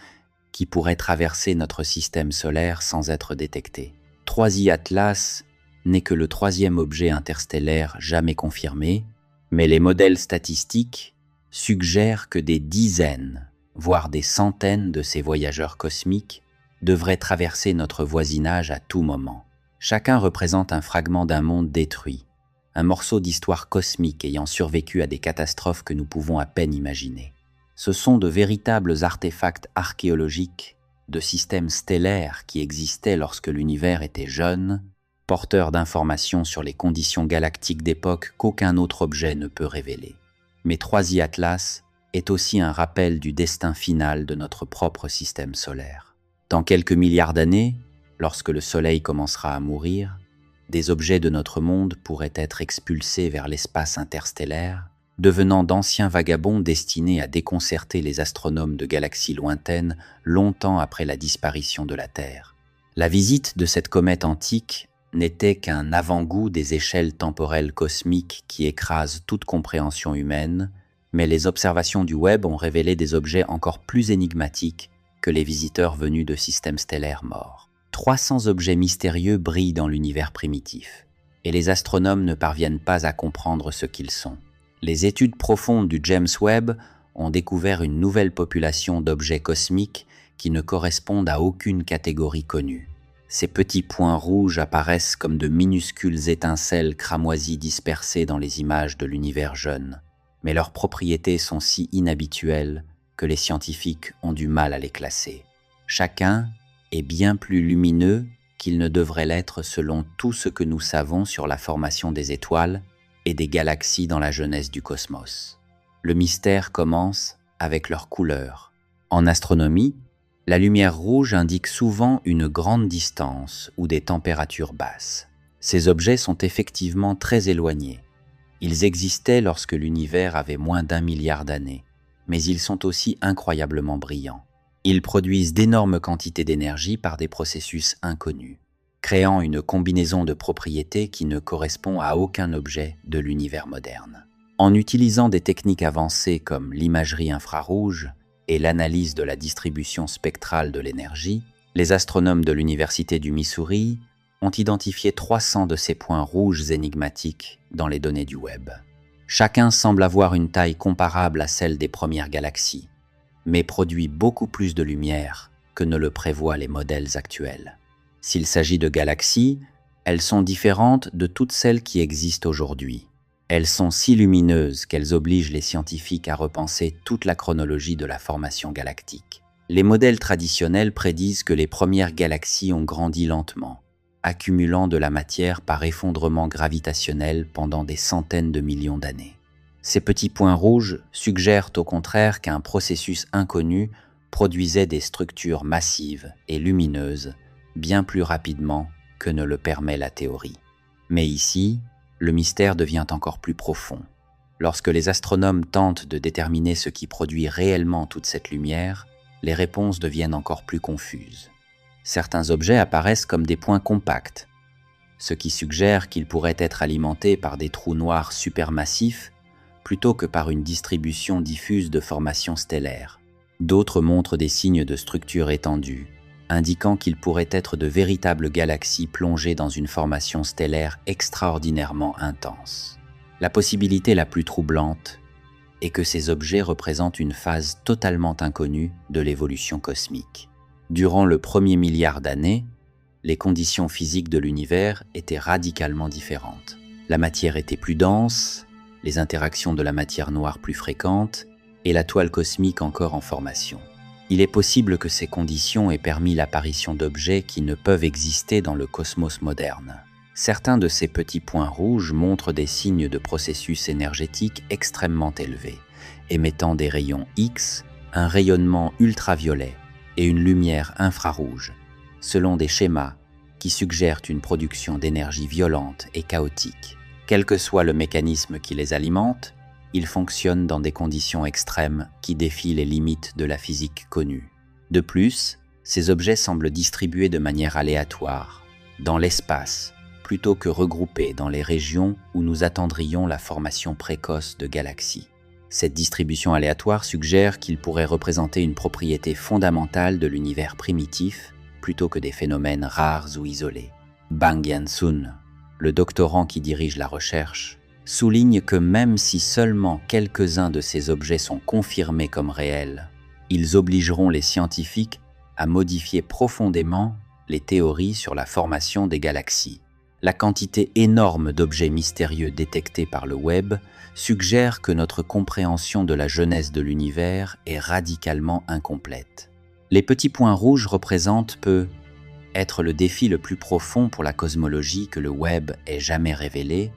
qui pourraient traverser notre système solaire sans être détectés. 3I Atlas n'est que le 3e objet interstellaire jamais confirmé, mais les modèles statistiques suggèrent que des dizaines, voire des centaines de ces voyageurs cosmiques devraient traverser notre voisinage à tout moment. Chacun représente un fragment d'un monde détruit, un morceau d'histoire cosmique ayant survécu à des catastrophes que nous pouvons à peine imaginer. Ce sont de véritables artefacts archéologiques de systèmes stellaires qui existaient lorsque l'univers était jeune, porteurs d'informations sur les conditions galactiques d'époque qu'aucun autre objet ne peut révéler. Mais 3I Atlas est aussi un rappel du destin final de notre propre système solaire. Dans quelques milliards d'années, lorsque le Soleil commencera à mourir, des objets de notre monde pourraient être expulsés vers l'espace interstellaire, devenant d'anciens vagabonds destinés à déconcerter les astronomes de galaxies lointaines longtemps après la disparition de la Terre. La visite de cette comète antique n'était qu'un avant-goût des échelles temporelles cosmiques qui écrasent toute compréhension humaine, mais les observations du Webb ont révélé des objets encore plus énigmatiques que les visiteurs venus de systèmes stellaires morts. 300 objets mystérieux brillent dans l'univers primitif, et les astronomes ne parviennent pas à comprendre ce qu'ils sont. Les études profondes du James Webb ont découvert une nouvelle population d'objets cosmiques qui ne correspondent à aucune catégorie connue. Ces petits points rouges apparaissent comme de minuscules étincelles cramoisies dispersées dans les images de l'univers jeune, mais leurs propriétés sont si inhabituelles que les scientifiques ont du mal à les classer. Chacun est bien plus lumineux qu'il ne devrait l'être selon tout ce que nous savons sur la formation des étoiles et des galaxies dans la jeunesse du cosmos. Le mystère commence avec leur couleur. En astronomie, la lumière rouge indique souvent une grande distance ou des températures basses. Ces objets sont effectivement très éloignés. Ils existaient lorsque l'univers avait moins d'1 milliard d'années, mais ils sont aussi incroyablement brillants. Ils produisent d'énormes quantités d'énergie par des processus inconnus. créant une combinaison de propriétés qui ne correspond à aucun objet de l'univers moderne. En utilisant des techniques avancées comme l'imagerie infrarouge et l'analyse de la distribution spectrale de l'énergie, les astronomes de l'Université du Missouri ont identifié 300 de ces points rouges énigmatiques dans les données du web. Chacun semble avoir une taille comparable à celle des premières galaxies, mais produit beaucoup plus de lumière que ne le prévoient les modèles actuels. S'il s'agit de galaxies, elles sont différentes de toutes celles qui existent aujourd'hui. Elles sont si lumineuses qu'elles obligent les scientifiques à repenser toute la chronologie de la formation galactique. Les modèles traditionnels prédisent que les premières galaxies ont grandi lentement, accumulant de la matière par effondrement gravitationnel pendant des centaines de millions d'années. Ces petits points rouges suggèrent au contraire qu'un processus inconnu produisait des structures massives et lumineuses bien plus rapidement que ne le permet la théorie. Mais ici, le mystère devient encore plus profond. Lorsque les astronomes tentent de déterminer ce qui produit réellement toute cette lumière, les réponses deviennent encore plus confuses. Certains objets apparaissent comme des points compacts, ce qui suggère qu'ils pourraient être alimentés par des trous noirs supermassifs plutôt que par une distribution diffuse de formations stellaires. D'autres montrent des signes de structure étendue, indiquant qu'ils pourraient être de véritables galaxies plongées dans une formation stellaire extraordinairement intense. La possibilité la plus troublante est que ces objets représentent une phase totalement inconnue de l'évolution cosmique. Durant le premier milliard d'années, les conditions physiques de l'univers étaient radicalement différentes. La matière était plus dense, les interactions de la matière noire plus fréquentes et la toile cosmique encore en formation. Il est possible que ces conditions aient permis l'apparition d'objets qui ne peuvent exister dans le cosmos moderne. Certains de ces petits points rouges montrent des signes de processus énergétiques extrêmement élevés, émettant des rayons X, un rayonnement ultraviolet et une lumière infrarouge, selon des schémas qui suggèrent une production d'énergie violente et chaotique. Quel que soit le mécanisme qui les alimente, ils fonctionnent dans des conditions extrêmes qui défient les limites de la physique connue. De plus, ces objets semblent distribués de manière aléatoire, dans l'espace, plutôt que regroupés dans les régions où nous attendrions la formation précoce de galaxies. Cette distribution aléatoire suggère qu'ils pourraient représenter une propriété fondamentale de l'univers primitif, plutôt que des phénomènes rares ou isolés. Bang Yan-sun, le doctorant qui dirige la recherche, souligne que même si seulement quelques-uns de ces objets sont confirmés comme réels, ils obligeront les scientifiques à modifier profondément les théories sur la formation des galaxies. La quantité énorme d'objets mystérieux détectés par le web suggère que notre compréhension de la genèse de l'univers est radicalement incomplète. Les petits points rouges représentent être le défi le plus profond pour la cosmologie que le web ait jamais révélé,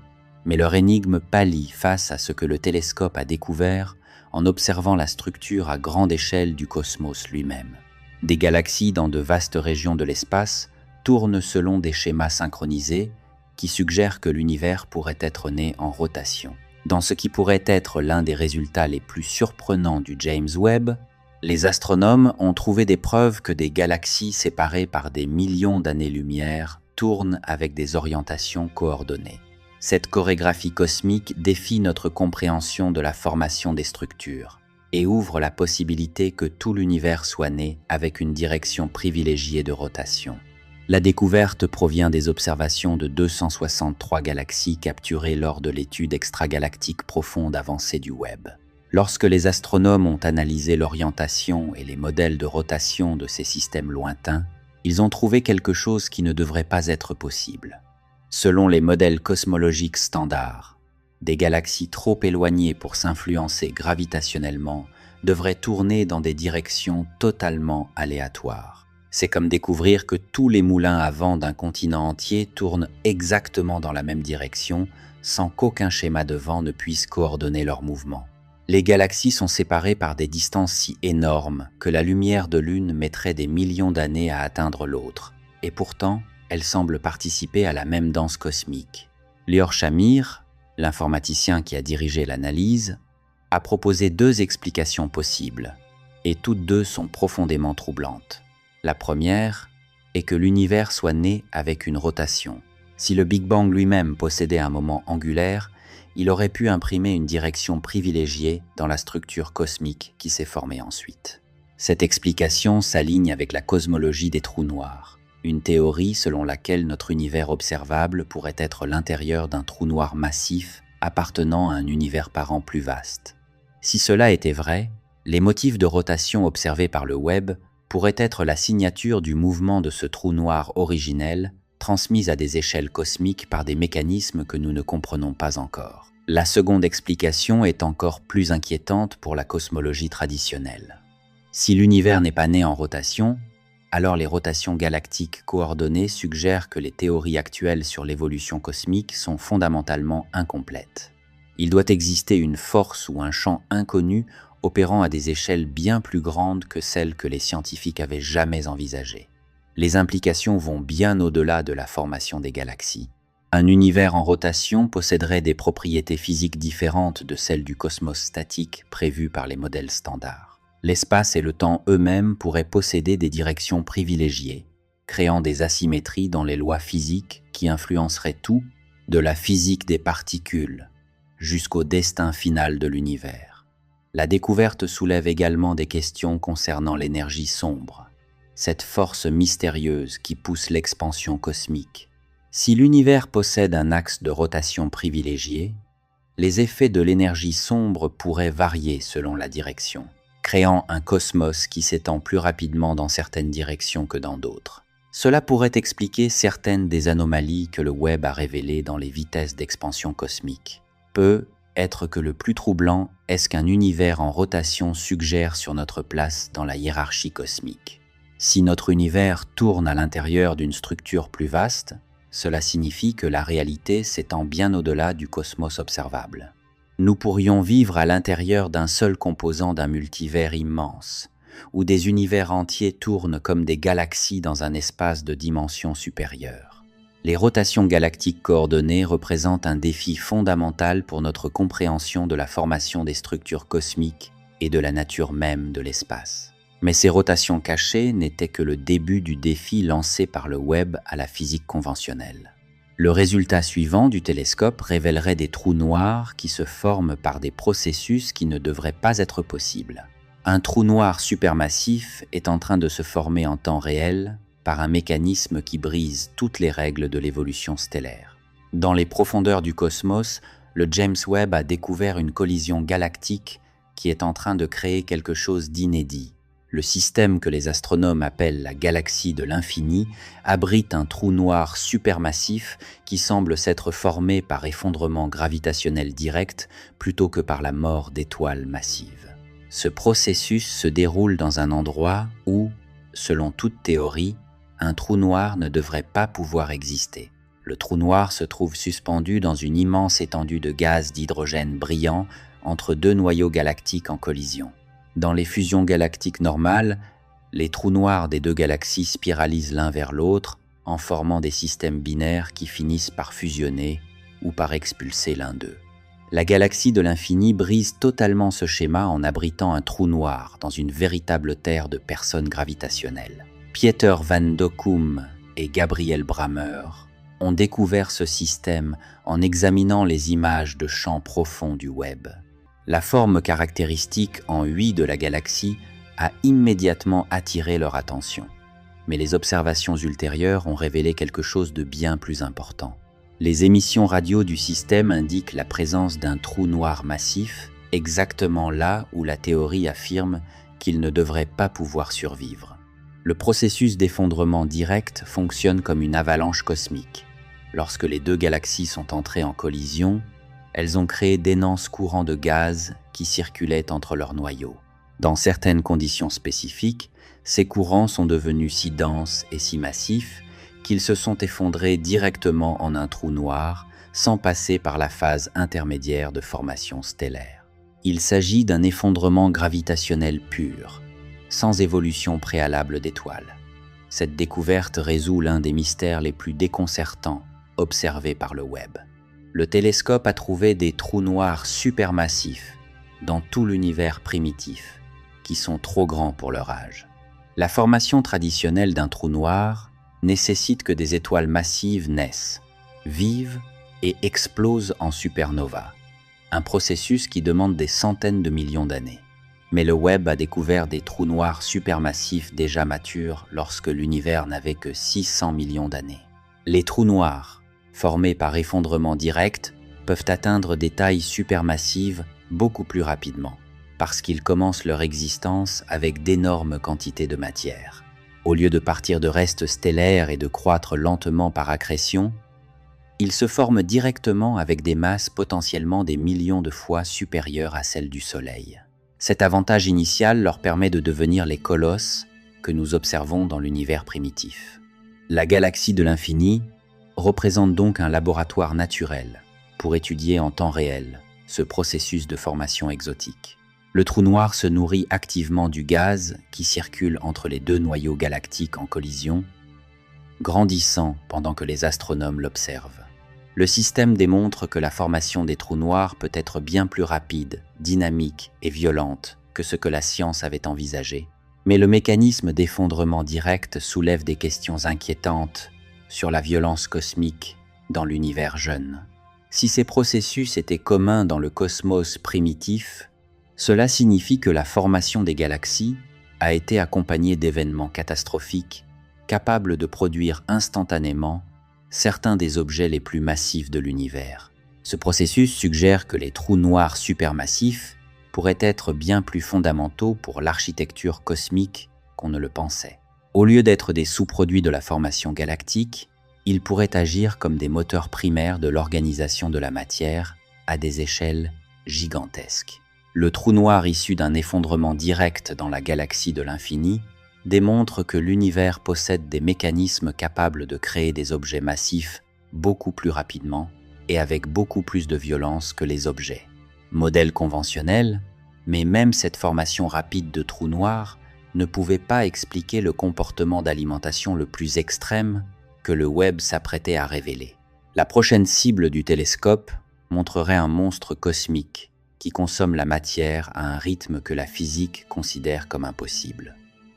mais leur énigme pâlit face à ce que le télescope a découvert en observant la structure à grande échelle du cosmos lui-même. Des galaxies dans de vastes régions de l'espace tournent selon des schémas synchronisés qui suggèrent que l'univers pourrait être né en rotation. Dans ce qui pourrait être l'un des résultats les plus surprenants du James Webb, les astronomes ont trouvé des preuves que des galaxies séparées par des millions d'années-lumière tournent avec des orientations coordonnées. Cette chorégraphie cosmique défie notre compréhension de la formation des structures et ouvre la possibilité que tout l'univers soit né avec une direction privilégiée de rotation. La découverte provient des observations de 263 galaxies capturées lors de l'étude extragalactique profonde avancée du web. Lorsque les astronomes ont analysé l'orientation et les modèles de rotation de ces systèmes lointains, ils ont trouvé quelque chose qui ne devrait pas être possible. Selon les modèles cosmologiques standards, des galaxies trop éloignées pour s'influencer gravitationnellement devraient tourner dans des directions totalement aléatoires. C'est comme découvrir que tous les moulins à vent d'un continent entier tournent exactement dans la même direction sans qu'aucun schéma de vent ne puisse coordonner leurs mouvements. Les galaxies sont séparées par des distances si énormes que la lumière de l'une mettrait des millions d'années à atteindre l'autre, et pourtant, elles semblent participer à la même danse cosmique. Lior Shamir, l'informaticien qui a dirigé l'analyse, a proposé 2 explications possibles, et toutes 2 sont profondément troublantes. La première et que l'univers soit né avec une rotation. Si le Big Bang lui-même possédait un moment angulaire, il aurait pu imprimer une direction privilégiée dans la structure cosmique qui s'est formée ensuite. Cette explication s'aligne avec la cosmologie des trous noirs, une théorie selon laquelle notre univers observable pourrait être l'intérieur d'un trou noir massif appartenant à un univers parent plus vaste. Si cela était vrai, les motifs de rotation observés par le Webb pourraient être la signature du mouvement de ce trou noir originel, transmise à des échelles cosmiques par des mécanismes que nous ne comprenons pas encore. La seconde explication est encore plus inquiétante pour la cosmologie traditionnelle. Si l'univers n'est pas né en rotation, alors les rotations galactiques coordonnées suggèrent que les théories actuelles sur l'évolution cosmique sont fondamentalement incomplètes. Il doit exister une force ou un champ inconnu opérant à des échelles bien plus grandes que celles que les scientifiques avaient jamais envisagées. Les implications vont bien au-delà de la formation des galaxies. Un univers en rotation posséderait des propriétés physiques différentes de celles du cosmos statique prévues par les modèles standards. L'espace et le temps eux-mêmes pourraient posséder des directions privilégiées, créant des asymétries dans les lois physiques qui influenceraient tout, de la physique des particules jusqu'au destin final de l'univers. La découverte soulève également des questions concernant l'énergie sombre, cette force mystérieuse qui pousse l'expansion cosmique. Si l'univers possède un axe de rotation privilégié, les effets de l'énergie sombre pourraient varier selon la direction, créant un cosmos qui s'étend plus rapidement dans certaines directions que dans d'autres. Cela pourrait expliquer certaines des anomalies que le Webb a révélées dans les vitesses d'expansion cosmique. Peut être que le plus troublant est ce qu'un univers en rotation suggère sur notre place dans la hiérarchie cosmique. Si notre univers tourne à l'intérieur d'une structure plus vaste, cela signifie que la réalité s'étend bien au-delà du cosmos observable. Nous pourrions vivre à l'intérieur d'un seul composant d'un multivers immense, où des univers entiers tournent comme des galaxies dans un espace de dimension supérieure. Les rotations galactiques coordonnées représentent un défi fondamental pour notre compréhension de la formation des structures cosmiques et de la nature même de l'espace. Mais ces rotations cachées n'étaient que le début du défi lancé par le Webb à la physique conventionnelle. Le résultat suivant du télescope révélerait des trous noirs qui se forment par des processus qui ne devraient pas être possibles. Un trou noir supermassif est en train de se former en temps réel par un mécanisme qui brise toutes les règles de l'évolution stellaire. Dans les profondeurs du cosmos, le James Webb a découvert une collision galactique qui est en train de créer quelque chose d'inédit. Le système que les astronomes appellent la galaxie de l'infini abrite un trou noir supermassif qui semble s'être formé par effondrement gravitationnel direct plutôt que par la mort d'étoiles massives. Ce processus se déroule dans un endroit où, selon toute théorie, un trou noir ne devrait pas pouvoir exister. Le trou noir se trouve suspendu dans une immense étendue de gaz d'hydrogène brillant entre deux noyaux galactiques en collision. Dans les fusions galactiques normales, les trous noirs des deux galaxies spiralisent l'un vers l'autre en formant des systèmes binaires qui finissent par fusionner ou par expulser l'un d'eux. La galaxie de l'infini brise totalement ce schéma en abritant un trou noir dans une véritable terre de personnes gravitationnelles. Pieter van Dokkum et Gabriel Brammer ont découvert ce système en examinant les images de champs profonds du Webb. La forme caractéristique en 8 de la galaxie a immédiatement attiré leur attention. Mais les observations ultérieures ont révélé quelque chose de bien plus important. Les émissions radio du système indiquent la présence d'un trou noir massif, exactement là où la théorie affirme qu'il ne devrait pas pouvoir survivre. Le processus d'effondrement direct fonctionne comme une avalanche cosmique. Lorsque les deux galaxies sont entrées en collision, elles ont créé d'énormes courants de gaz qui circulaient entre leurs noyaux. Dans certaines conditions spécifiques, ces courants sont devenus si denses et si massifs qu'ils se sont effondrés directement en un trou noir sans passer par la phase intermédiaire de formation stellaire. Il s'agit d'un effondrement gravitationnel pur, sans évolution préalable d'étoiles. Cette découverte résout l'un des mystères les plus déconcertants observés par le Webb. Le télescope a trouvé des trous noirs supermassifs dans tout l'univers primitif, qui sont trop grands pour leur âge. La formation traditionnelle d'un trou noir nécessite que des étoiles massives naissent, vivent et explosent en supernova, un processus qui demande des centaines de millions d'années. Mais le Webb a découvert des trous noirs supermassifs déjà matures lorsque l'univers n'avait que 600 millions d'années. Les trous noirs, formés par effondrement direct, peuvent atteindre des tailles supermassives beaucoup plus rapidement, parce qu'ils commencent leur existence avec d'énormes quantités de matière. Au lieu de partir de restes stellaires et de croître lentement par accrétion, ils se forment directement avec des masses potentiellement des millions de fois supérieures à celles du Soleil. Cet avantage initial leur permet de devenir les colosses que nous observons dans l'univers primitif. La galaxie de l'infini représente donc un laboratoire naturel pour étudier en temps réel ce processus de formation exotique. Le trou noir se nourrit activement du gaz qui circule entre les deux noyaux galactiques en collision, grandissant pendant que les astronomes l'observent. Le système démontre que la formation des trous noirs peut être bien plus rapide, dynamique et violente que ce que la science avait envisagé. Mais le mécanisme d'effondrement direct soulève des questions inquiétantes sur la violence cosmique dans l'univers jeune. Si ces processus étaient communs dans le cosmos primitif, cela signifie que la formation des galaxies a été accompagnée d'événements catastrophiques capables de produire instantanément certains des objets les plus massifs de l'univers. Ce processus suggère que les trous noirs supermassifs pourraient être bien plus fondamentaux pour l'architecture cosmique qu'on ne le pensait. Au lieu d'être des sous-produits de la formation galactique, ils pourraient agir comme des moteurs primaires de l'organisation de la matière à des échelles gigantesques. Le trou noir issu d'un effondrement direct dans la galaxie de l'infini démontre que l'univers possède des mécanismes capables de créer des objets massifs beaucoup plus rapidement et avec beaucoup plus de violence que les objets. Modèle conventionnel, mais même cette formation rapide de trous noirs ne pouvait pas expliquer le comportement d'alimentation le plus extrême que le Webb s'apprêtait à révéler. La prochaine cible du télescope montrerait un monstre cosmique qui consomme la matière à un rythme que la physique considère comme impossible.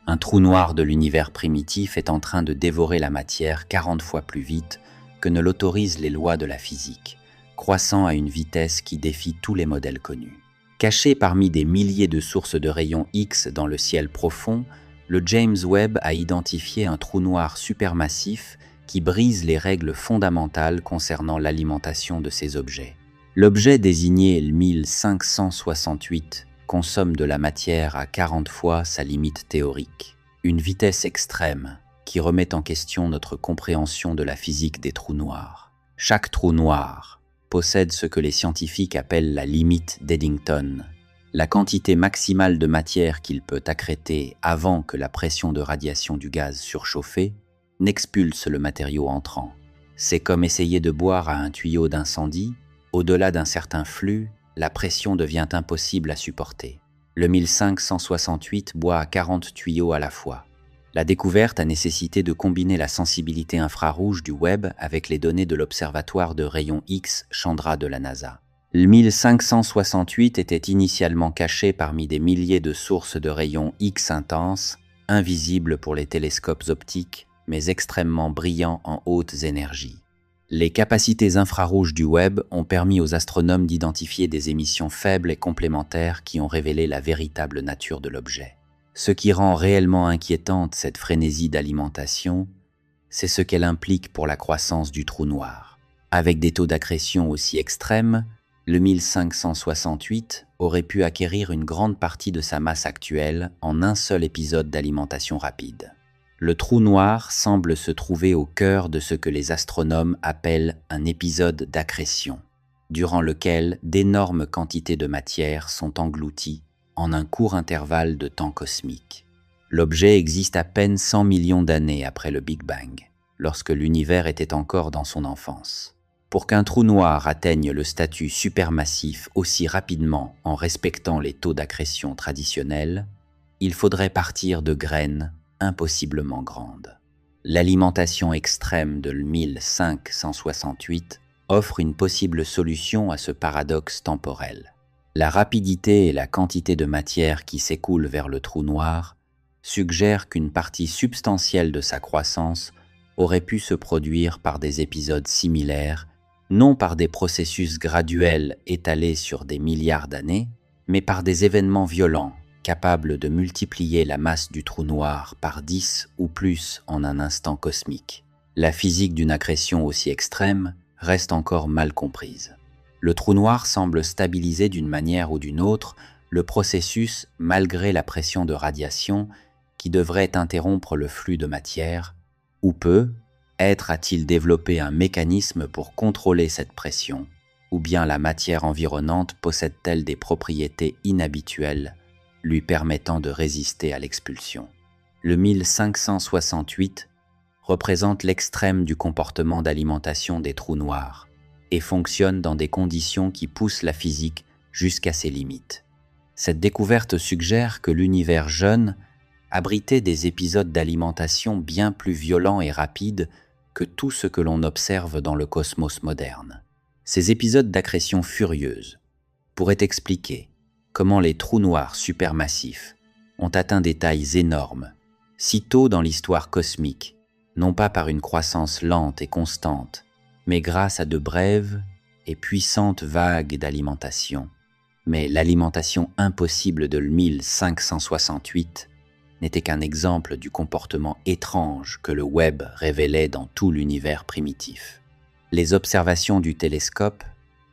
Un trou noir de l'univers primitif est en train de dévorer la matière 40 fois plus vite que ne l'autorisent les lois de la physique, croissant à une vitesse qui défie tous les modèles connus. Caché parmi des milliers de sources de rayons X dans le ciel profond, le James Webb a identifié un trou noir supermassif qui brise les règles fondamentales concernant l'alimentation de ces objets. L'objet désigné 1568 consomme de la matière à 40 fois sa limite théorique, une vitesse extrême qui remet en question notre compréhension de la physique des trous noirs. Chaque trou noir possède ce que les scientifiques appellent la limite d'Eddington, la quantité maximale de matière qu'il peut accréter avant que la pression de radiation du gaz surchauffé n'expulse le matériau entrant. C'est comme essayer de boire à un tuyau d'incendie. Au-delà d'un certain flux, la pression devient impossible à supporter. Le 1568 boit à 40 tuyaux à la fois. La découverte a nécessité de combiner la sensibilité infrarouge du Webb avec les données de l'observatoire de rayons X Chandra de la NASA. Le 1568 était initialement caché parmi des milliers de sources de rayons X intenses, invisibles pour les télescopes optiques, mais extrêmement brillants en hautes énergies. Les capacités infrarouges du Webb ont permis aux astronomes d'identifier des émissions faibles et complémentaires qui ont révélé la véritable nature de l'objet. Ce qui rend réellement inquiétante cette frénésie d'alimentation, c'est ce qu'elle implique pour la croissance du trou noir. Avec des taux d'accrétion aussi extrêmes, le 1568 aurait pu acquérir une grande partie de sa masse actuelle en un seul épisode d'alimentation rapide. Le trou noir semble se trouver au cœur de ce que les astronomes appellent un épisode d'accrétion, durant lequel d'énormes quantités de matière sont englouties en un court intervalle de temps cosmique. L'objet existe à peine 100 millions d'années après le Big Bang, lorsque l'univers était encore dans son enfance. Pour qu'un trou noir atteigne le statut supermassif aussi rapidement en respectant les taux d'accrétion traditionnels, il faudrait partir de graines impossiblement grandes. L'alimentation extrême de 1568 offre une possible solution à ce paradoxe temporel. La rapidité et la quantité de matière qui s'écoule vers le trou noir suggèrent qu'une partie substantielle de sa croissance aurait pu se produire par des épisodes similaires, non par des processus graduels étalés sur des milliards d'années, mais par des événements violents, capables de multiplier la masse du trou noir par 10 ou plus en un instant cosmique. La physique d'une accrétion aussi extrême reste encore mal comprise. Le trou noir semble stabiliser d'une manière ou d'une autre le processus malgré la pression de radiation qui devrait interrompre le flux de matière, ou a-t-il développé un mécanisme pour contrôler cette pression, ou bien la matière environnante possède-t-elle des propriétés inhabituelles lui permettant de résister à l'expulsion. Le 1568 représente l'extrême du comportement d'alimentation des trous noirs et fonctionne dans des conditions qui poussent la physique jusqu'à ses limites. Cette découverte suggère que l'univers jeune abritait des épisodes d'alimentation bien plus violents et rapides que tout ce que l'on observe dans le cosmos moderne. Ces épisodes d'accrétion furieuse pourraient expliquer comment les trous noirs supermassifs ont atteint des tailles énormes, si tôt dans l'histoire cosmique, non pas par une croissance lente et constante, mais grâce à de brèves et puissantes vagues d'alimentation. Mais l'alimentation impossible de 1568 n'était qu'un exemple du comportement étrange que le Webb révélait dans tout l'univers primitif. Les observations du télescope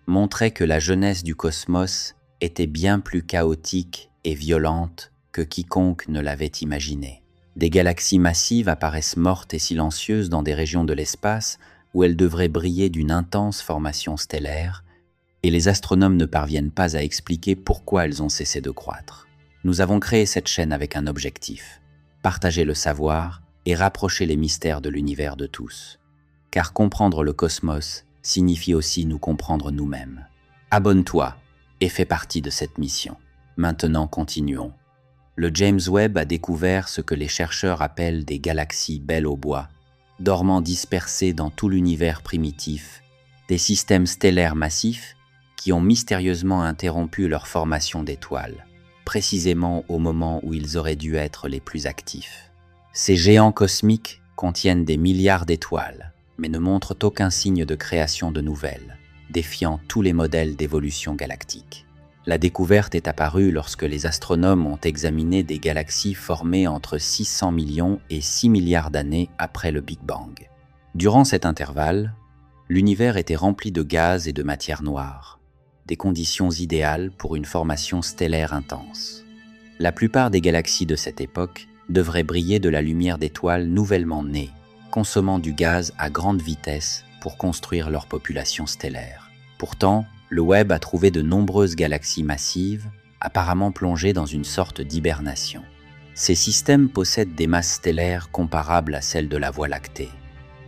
montraient que la jeunesse du cosmos était bien plus chaotique et violente que quiconque ne l'avait imaginé. Des galaxies massives apparaissent mortes et silencieuses dans des régions de l'espace où elles devraient briller d'une intense formation stellaire, et les astronomes ne parviennent pas à expliquer pourquoi elles ont cessé de croître. Nous avons créé cette chaîne avec un objectif: partager le savoir et rapprocher les mystères de l'univers de tous. Car comprendre le cosmos signifie aussi nous comprendre nous-mêmes. Abonne-toi et fais partie de cette mission. Maintenant, continuons. Le James Webb a découvert ce que les chercheurs appellent des galaxies belles au bois, dormant dispersées dans tout l'univers primitif, des systèmes stellaires massifs qui ont mystérieusement interrompu leur formation d'étoiles, précisément au moment où ils auraient dû être les plus actifs. Ces géants cosmiques contiennent des milliards d'étoiles, mais ne montrent aucun signe de création de nouvelles, défiant tous les modèles d'évolution galactique. La découverte est apparue lorsque les astronomes ont examiné des galaxies formées entre 600 millions et 6 milliards d'années après le Big Bang. Durant cet intervalle, l'univers était rempli de gaz et de matière noire, des conditions idéales pour une formation stellaire intense. La plupart des galaxies de cette époque devraient briller de la lumière d'étoiles nouvellement nées, consommant du gaz à grande vitesse pour construire leur population stellaire. Pourtant, le Webb a trouvé de nombreuses galaxies massives, apparemment plongées dans une sorte d'hibernation. Ces systèmes possèdent des masses stellaires comparables à celles de la Voie lactée,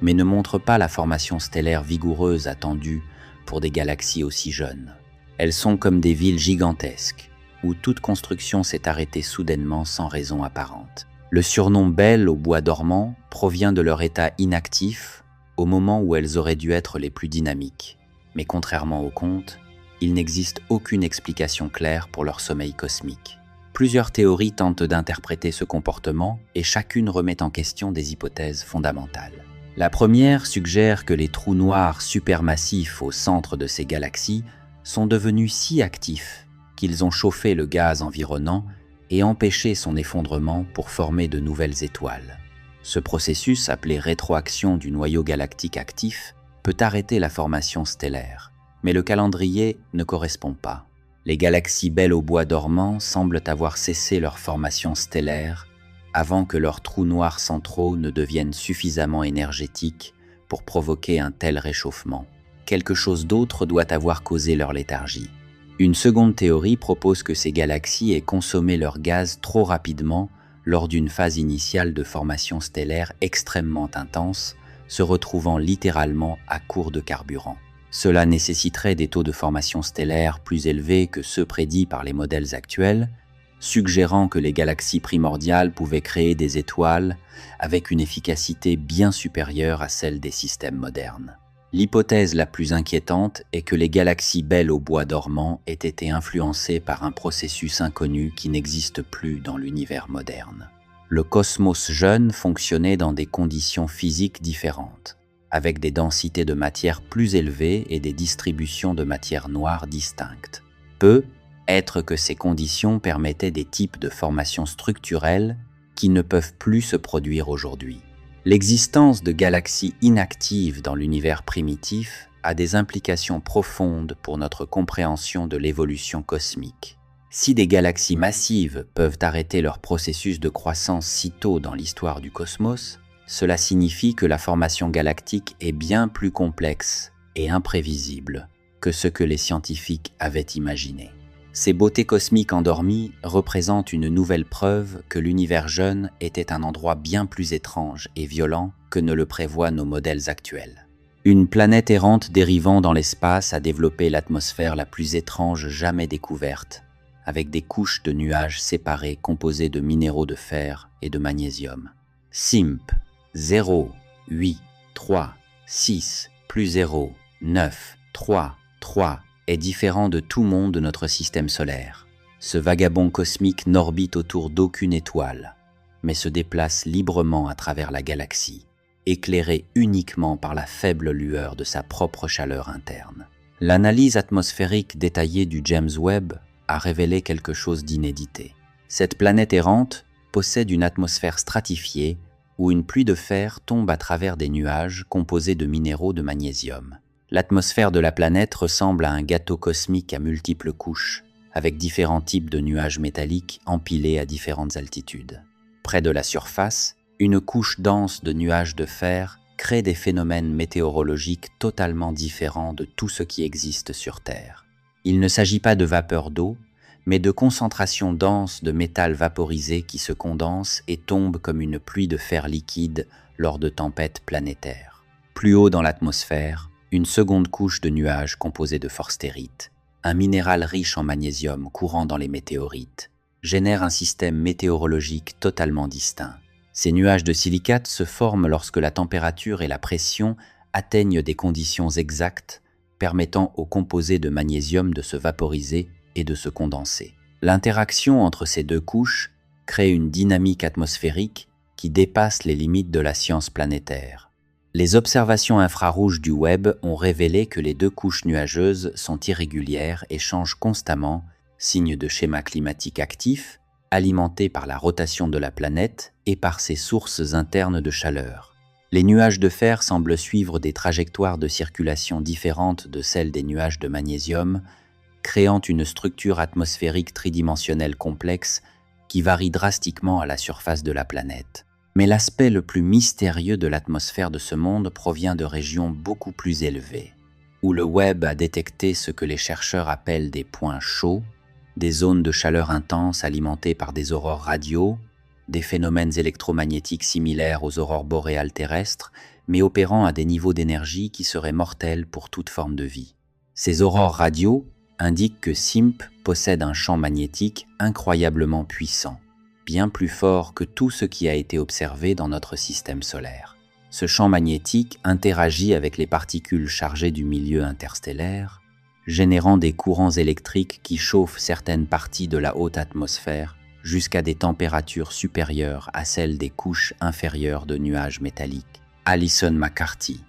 mais ne montrent pas la formation stellaire vigoureuse attendue pour des galaxies aussi jeunes. Elles sont comme des villes gigantesques, où toute construction s'est arrêtée soudainement sans raison apparente. Le surnom Belle au bois dormant provient de leur état inactif au moment où elles auraient dû être les plus dynamiques. Mais contrairement au conte, il n'existe aucune explication claire pour leur sommeil cosmique. Plusieurs théories tentent d'interpréter ce comportement et chacune remet en question des hypothèses fondamentales. La première suggère que les trous noirs supermassifs au centre de ces galaxies sont devenus si actifs qu'ils ont chauffé le gaz environnant et empêché son effondrement pour former de nouvelles étoiles. Ce processus, appelé rétroaction du noyau galactique actif, peut arrêter la formation stellaire, mais le calendrier ne correspond pas. Les galaxies belles au bois dormant semblent avoir cessé leur formation stellaire avant que leurs trous noirs centraux ne deviennent suffisamment énergétiques pour provoquer un tel réchauffement. Quelque chose d'autre doit avoir causé leur léthargie. Une seconde théorie propose que ces galaxies aient consommé leur gaz trop rapidement lors d'une phase initiale de formation stellaire extrêmement intense, se retrouvant littéralement à court de carburant. Cela nécessiterait des taux de formation stellaire plus élevés que ceux prédits par les modèles actuels, suggérant que les galaxies primordiales pouvaient créer des étoiles avec une efficacité bien supérieure à celle des systèmes modernes. L'hypothèse la plus inquiétante est que les galaxies belles au bois dormant aient été influencées par un processus inconnu qui n'existe plus dans l'univers moderne. le cosmos jeune fonctionnait dans des conditions physiques différentes, avec des densités de matière plus élevées et des distributions de matière noire distinctes. Peut-être que ces conditions permettaient des types de formations structurelles qui ne peuvent plus se produire aujourd'hui. L'existence de galaxies inactives dans l'univers primitif a des implications profondes pour notre compréhension de l'évolution cosmique. Si des galaxies massives peuvent arrêter leur processus de croissance si tôt dans l'histoire du cosmos, cela signifie que la formation galactique est bien plus complexe et imprévisible que ce que les scientifiques avaient imaginé. Ces beautés cosmiques endormies représentent une nouvelle preuve que l'univers jeune était un endroit bien plus étrange et violent que ne le prévoient nos modèles actuels. Une planète errante dérivant dans l'espace a développé l'atmosphère la plus étrange jamais découverte, avec des couches de nuages séparées composées de minéraux de fer et de magnésium. SIMP 0, 8, 3, 6, plus 0, 9, 3, 3 est différent de tout monde de notre système solaire. Ce vagabond cosmique n'orbite autour d'aucune étoile, mais se déplace librement à travers la galaxie, éclairé uniquement par la faible lueur de sa propre chaleur interne. L'analyse atmosphérique détaillée du James Webb a révélé quelque chose d'inédité. Cette planète errante possède une atmosphère stratifiée où une pluie de fer tombe à travers des nuages composés de minéraux de magnésium. L'atmosphère de la planète ressemble à un gâteau cosmique à multiples couches, avec différents types de nuages métalliques empilés à différentes altitudes. Près de la surface, une couche dense de nuages de fer crée des phénomènes météorologiques totalement différents de tout ce qui existe sur Terre. Il ne s'agit pas de vapeur d'eau, mais de concentrations denses de métal vaporisé qui se condensent et tombent comme une pluie de fer liquide lors de tempêtes planétaires. Plus haut dans l'atmosphère, une seconde couche de nuages composée de forstérite, un minéral riche en magnésium courant dans les météorites, génère un système météorologique totalement distinct. Ces nuages de silicate se forment lorsque la température et la pression atteignent des conditions exactes permettant aux composés de magnésium de se vaporiser et de se condenser. L'interaction entre ces deux couches crée une dynamique atmosphérique qui dépasse les limites de la science planétaire. Les observations infrarouges du Webb ont révélé que les deux couches nuageuses sont irrégulières et changent constamment, signe de schéma climatique actif, alimenté par la rotation de la planète et par ses sources internes de chaleur. Les nuages de fer semblent suivre des trajectoires de circulation différentes de celles des nuages de magnésium, créant une structure atmosphérique tridimensionnelle complexe qui varie drastiquement à la surface de la planète. Mais l'aspect le plus mystérieux de l'atmosphère de ce monde provient de régions beaucoup plus élevées, où le Webb a détecté ce que les chercheurs appellent des points chauds, des zones de chaleur intense alimentées par des aurores radio, des phénomènes électromagnétiques similaires aux aurores boréales terrestres, mais opérant à des niveaux d'énergie qui seraient mortels pour toute forme de vie. Ces aurores radio indiquent que SIMP possède un champ magnétique incroyablement puissant, bien plus fort que tout ce qui a été observé dans notre système solaire. Ce champ magnétique interagit avec les particules chargées du milieu interstellaire, générant des courants électriques qui chauffent certaines parties de la haute atmosphère jusqu'à des températures supérieures à celles des couches inférieures de nuages métalliques. Alison McCarthy,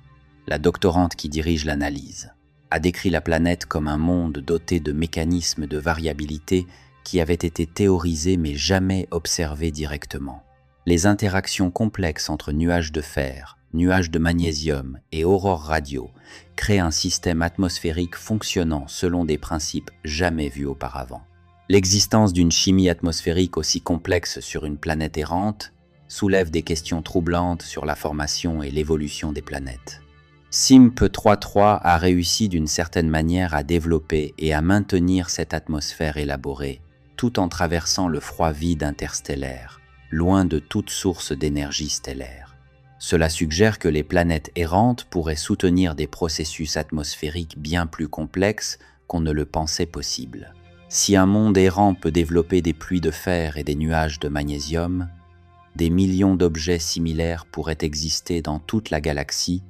la doctorante qui dirige l'analyse, a décrit la planète comme un monde doté de mécanismes de variabilité qui avaient été théorisés mais jamais observés directement. Les interactions complexes entre nuages de fer, nuages de magnésium et aurores radio créent un système atmosphérique fonctionnant selon des principes jamais vus auparavant. L'existence d'une chimie atmosphérique aussi complexe sur une planète errante soulève des questions troublantes sur la formation et l'évolution des planètes. SIMP 3.3 a réussi d'une certaine manière à développer et à maintenir cette atmosphère élaborée, tout en traversant le froid vide interstellaire, loin de toute source d'énergie stellaire. Cela suggère que les planètes errantes pourraient soutenir des processus atmosphériques bien plus complexes qu'on ne le pensait possible. Si un monde errant peut développer des pluies de fer et des nuages de magnésium, des millions d'objets similaires pourraient exister dans toute la galaxie,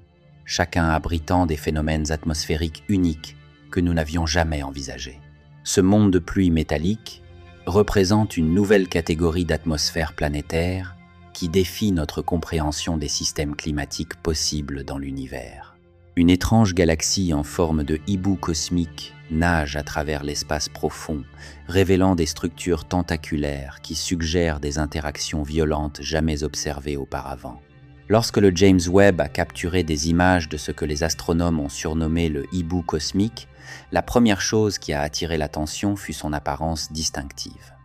chacun abritant des phénomènes atmosphériques uniques que nous n'avions jamais envisagés. Ce monde de pluie métallique représente une nouvelle catégorie d'atmosphère planétaire qui défie notre compréhension des systèmes climatiques possibles dans l'univers. Une étrange galaxie en forme de hibou cosmique nage à travers l'espace profond, révélant des structures tentaculaires qui suggèrent des interactions violentes jamais observées auparavant. Lorsque le James Webb a capturé des images de ce que les astronomes ont surnommé le hibou cosmique, la première chose qui a attiré l'attention fut son apparence distinctive.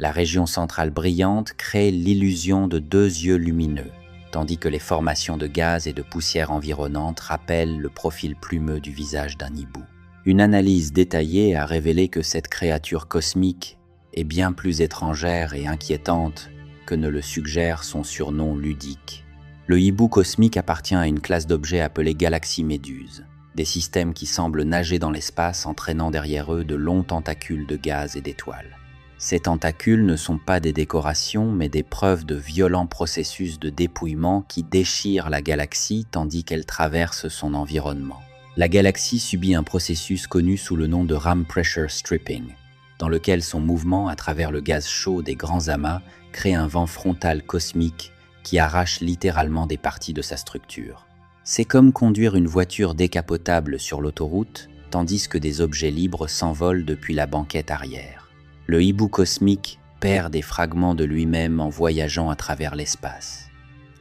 La région centrale brillante crée l'illusion de deux yeux lumineux, tandis que les formations de gaz et de poussière environnantes rappellent le profil plumeux du visage d'un hibou. Une analyse détaillée a révélé que cette créature cosmique est bien plus étrangère et inquiétante que ne le suggère son surnom ludique. Le hibou cosmique appartient à une classe d'objets appelée galaxies méduses, des systèmes qui semblent nager dans l'espace entraînant derrière eux de longs tentacules de gaz et d'étoiles. Ces tentacules ne sont pas des décorations, mais des preuves de violents processus de dépouillement qui déchirent la galaxie tandis qu'elle traverse son environnement. La galaxie subit un processus connu sous le nom de ram pressure stripping, dans lequel son mouvement à travers le gaz chaud des grands amas crée un vent frontal cosmique qui arrache littéralement des parties de sa structure. C'est comme conduire une voiture décapotable sur l'autoroute, tandis que des objets libres s'envolent depuis la banquette arrière. Le hibou cosmique perd des fragments de lui-même en voyageant à travers l'espace.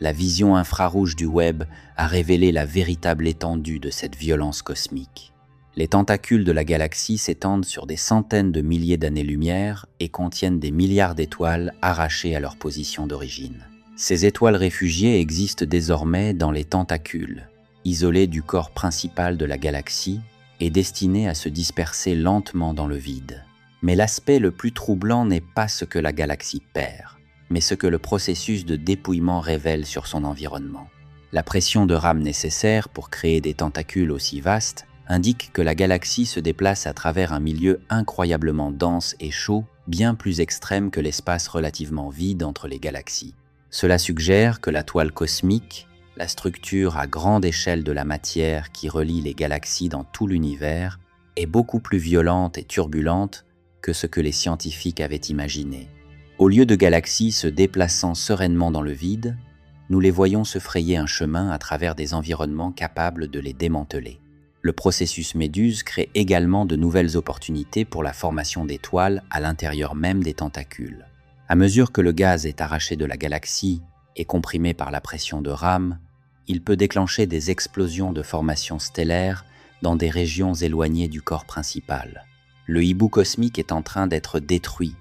La vision infrarouge du Webb a révélé la véritable étendue de cette violence cosmique. Les tentacules de la galaxie s'étendent sur des centaines de milliers d'années-lumière et contiennent des milliards d'étoiles arrachées à leur position d'origine. Ces étoiles réfugiées existent désormais dans les tentacules, isolées du corps principal de la galaxie et destinées à se disperser lentement dans le vide. Mais l'aspect le plus troublant n'est pas ce que la galaxie perd, mais ce que le processus de dépouillement révèle sur son environnement. La pression de rame nécessaire pour créer des tentacules aussi vastes indique que la galaxie se déplace à travers un milieu incroyablement dense et chaud, bien plus extrême que l'espace relativement vide entre les galaxies. Cela suggère que la toile cosmique, la structure à grande échelle de la matière qui relie les galaxies dans tout l'univers, est beaucoup plus violente et turbulente que ce que les scientifiques avaient imaginé. Au lieu de galaxies se déplaçant sereinement dans le vide, nous les voyons se frayer un chemin à travers des environnements capables de les démanteler. Le processus méduse crée également de nouvelles opportunités pour la formation d'étoiles à l'intérieur même des tentacules. À mesure que le gaz est arraché de la galaxie et comprimé par la pression de rame, il peut déclencher des explosions de formations stellaires dans des régions éloignées du corps principal. Le hibou cosmique est en train d'être détruit,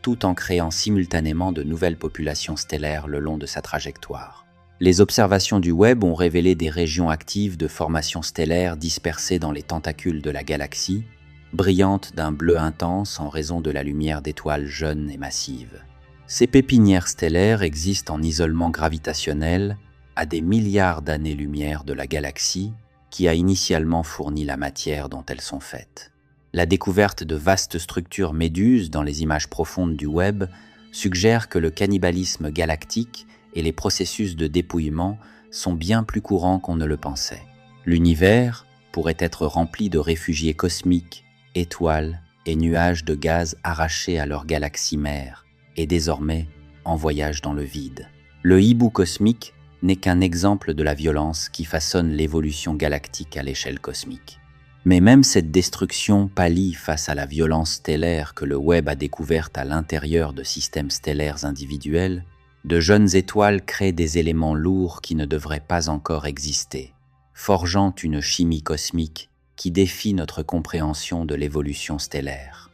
tout en créant simultanément de nouvelles populations stellaires le long de sa trajectoire. Les observations du Webb ont révélé des régions actives de formations stellaires dispersées dans les tentacules de la galaxie, brillantes d'un bleu intense en raison de la lumière d'étoiles jeunes et massives. Ces pépinières stellaires existent en isolement gravitationnel à des milliards d'années-lumière de la galaxie qui a initialement fourni la matière dont elles sont faites. La découverte de vastes structures méduses dans les images profondes du Webb suggère que le cannibalisme galactique et les processus de dépouillement sont bien plus courants qu'on ne le pensait. L'univers pourrait être rempli de réfugiés cosmiques, étoiles et nuages de gaz arrachés à leur galaxie mère et désormais en voyage dans le vide. Le hibou cosmique n'est qu'un exemple de la violence qui façonne l'évolution galactique à l'échelle cosmique. Mais même cette destruction pâlit face à la violence stellaire que le Webb a découverte à l'intérieur de systèmes stellaires individuels. De jeunes étoiles créent des éléments lourds qui ne devraient pas encore exister, forgeant une chimie cosmique qui défie notre compréhension de l'évolution stellaire.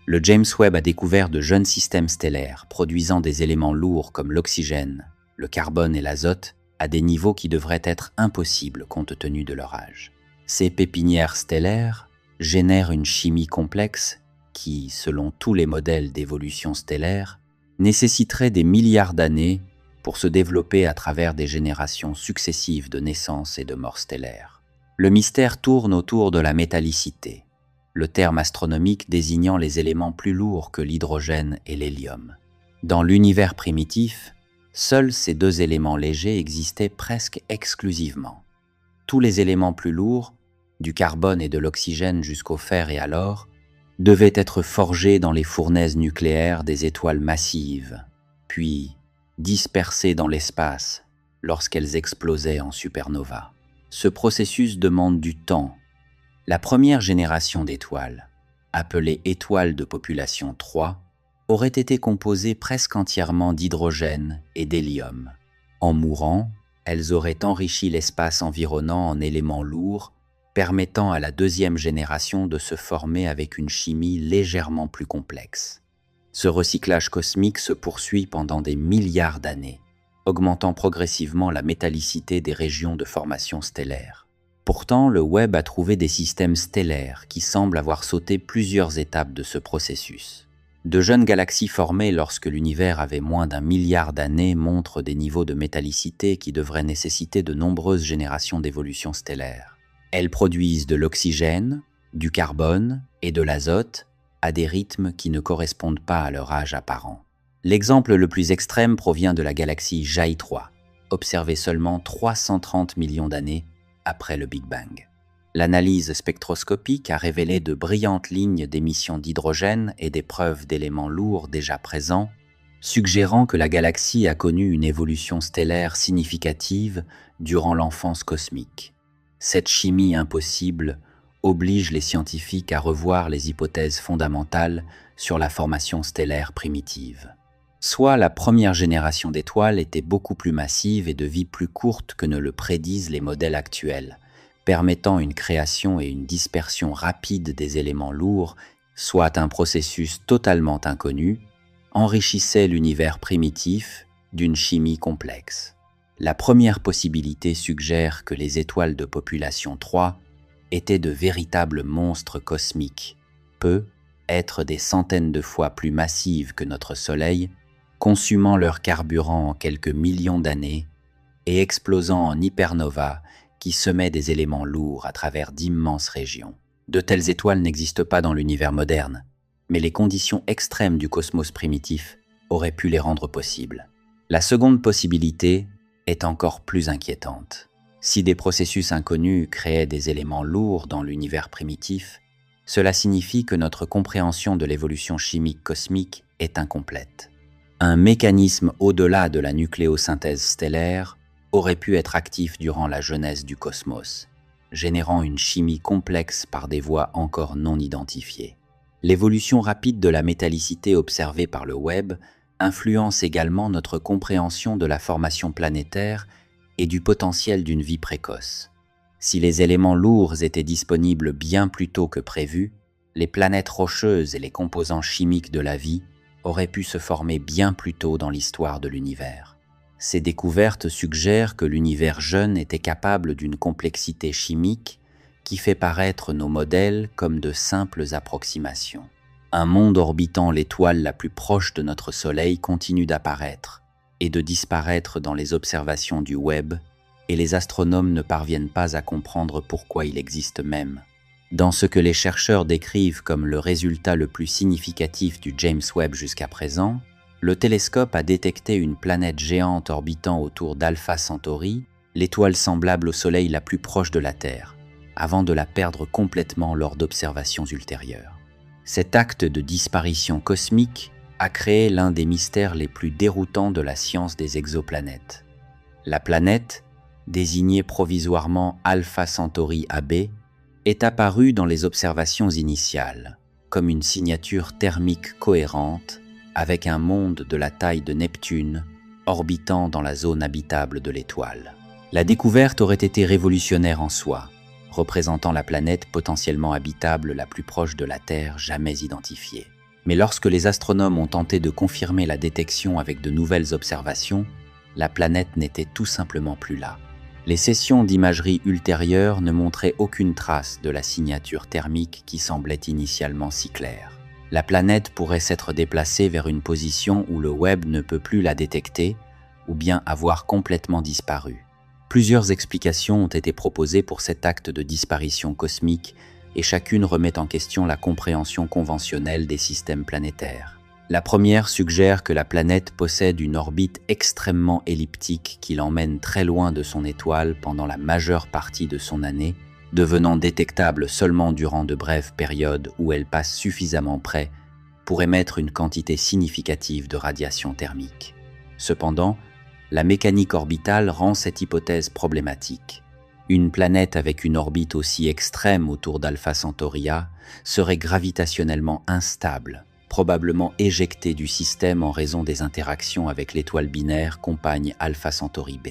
Le James Webb a découvert de jeunes systèmes stellaires produisant des éléments lourds comme l'oxygène, le carbone et l'azote à des niveaux qui devraient être impossibles compte tenu de leur âge. Ces pépinières stellaires génèrent une chimie complexe qui, selon tous les modèles d'évolution stellaire, nécessiterait des milliards d'années pour se développer à travers des générations successives de naissances et de morts stellaires. Le mystère tourne autour de la métallicité, le terme astronomique désignant les éléments plus lourds que l'hydrogène et l'hélium. Dans l'univers primitif, seuls ces deux éléments légers existaient presque exclusivement. Tous les éléments plus lourds, du carbone et de l'oxygène jusqu'au fer et à l'or, devaient être forgés dans les fournaises nucléaires des étoiles massives, puis dispersées dans l'espace lorsqu'elles explosaient en supernova. Ce processus demande du temps. La première génération d'étoiles, appelée étoile de population 3, aurait été composée presque entièrement d'hydrogène et d'hélium. En mourant, elles auraient enrichi l'espace environnant en éléments lourds, permettant à la deuxième génération de se former avec une chimie légèrement plus complexe. Ce recyclage cosmique se poursuit pendant des milliards d'années, augmentant progressivement la métallicité des régions de formation stellaire. Pourtant, le Webb a trouvé des systèmes stellaires qui semblent avoir sauté plusieurs étapes de ce processus. De jeunes galaxies formées lorsque l'univers avait moins d'1 milliard d'années montrent des niveaux de métallicité qui devraient nécessiter de nombreuses générations d'évolution stellaire. Elles produisent de l'oxygène, du carbone et de l'azote à des rythmes qui ne correspondent pas à leur âge apparent. L'exemple le plus extrême provient de la galaxie Jai 3, observée seulement 330 millions d'années après le Big Bang. L'analyse spectroscopique a révélé de brillantes lignes d'émission d'hydrogène et des preuves d'éléments lourds déjà présents, suggérant que la galaxie a connu une évolution stellaire significative durant l'enfance cosmique. Cette chimie impossible oblige les scientifiques à revoir les hypothèses fondamentales sur la formation stellaire primitive. Soit la première génération d'étoiles était beaucoup plus massive et de vie plus courte que ne le prédisent les modèles actuels, permettant une création et une dispersion rapide des éléments lourds, soit un processus totalement inconnu, enrichissait l'univers primitif d'une chimie complexe. La première possibilité suggère que les étoiles de population 3 étaient de véritables monstres cosmiques, être des centaines de fois plus massives que notre Soleil, consumant leur carburant en quelques millions d'années et explosant en hypernova qui semaient des éléments lourds à travers d'immenses régions. De telles étoiles n'existent pas dans l'univers moderne, mais les conditions extrêmes du cosmos primitif auraient pu les rendre possibles. La seconde possibilité est encore plus inquiétante. Si des processus inconnus créaient des éléments lourds dans l'univers primitif, cela signifie que notre compréhension de l'évolution chimique cosmique est incomplète. Un mécanisme au-delà de la nucléosynthèse stellaire aurait pu être actif durant la jeunesse du cosmos, générant une chimie complexe par des voies encore non identifiées. L'évolution rapide de la métallicité observée par le Webb influence également notre compréhension de la formation planétaire et du potentiel d'une vie précoce. Si les éléments lourds étaient disponibles bien plus tôt que prévu, les planètes rocheuses et les composants chimiques de la vie auraient pu se former bien plus tôt dans l'histoire de l'univers. Ces découvertes suggèrent que l'univers jeune était capable d'une complexité chimique qui fait paraître nos modèles comme de simples approximations. Un monde orbitant l'étoile la plus proche de notre Soleil continue d'apparaître et de disparaître dans les observations du Webb, et les astronomes ne parviennent pas à comprendre pourquoi il existe même. Dans ce que les chercheurs décrivent comme le résultat le plus significatif du James Webb jusqu'à présent, le télescope a détecté une planète géante orbitant autour d'Alpha Centauri, l'étoile semblable au Soleil la plus proche de la Terre, avant de la perdre complètement lors d'observations ultérieures. Cet acte de disparition cosmique a créé l'un des mystères les plus déroutants de la science des exoplanètes. La planète, désignée provisoirement Alpha Centauri AB, est apparue dans les observations initiales, comme une signature thermique cohérente avec un monde de la taille de Neptune orbitant dans la zone habitable de l'étoile. La découverte aurait été révolutionnaire en soi, représentant la planète potentiellement habitable la plus proche de la Terre jamais identifiée. Mais lorsque les astronomes ont tenté de confirmer la détection avec de nouvelles observations, la planète n'était tout simplement plus là. Les sessions d'imagerie ultérieures ne montraient aucune trace de la signature thermique qui semblait initialement si claire. La planète pourrait s'être déplacée vers une position où le Webb ne peut plus la détecter, ou bien avoir complètement disparu. Plusieurs explications ont été proposées pour cet acte de disparition cosmique, et chacune remet en question la compréhension conventionnelle des systèmes planétaires. La première suggère que la planète possède une orbite extrêmement elliptique qui l'emmène très loin de son étoile pendant la majeure partie de son année, devenant détectable seulement durant de brèves périodes où elle passe suffisamment près pour émettre une quantité significative de radiation thermique. Cependant, la mécanique orbitale rend cette hypothèse problématique. Une planète avec une orbite aussi extrême autour d'Alpha Centauri A serait gravitationnellement instable, probablement éjectée du système en raison des interactions avec l'étoile binaire compagne Alpha Centauri B.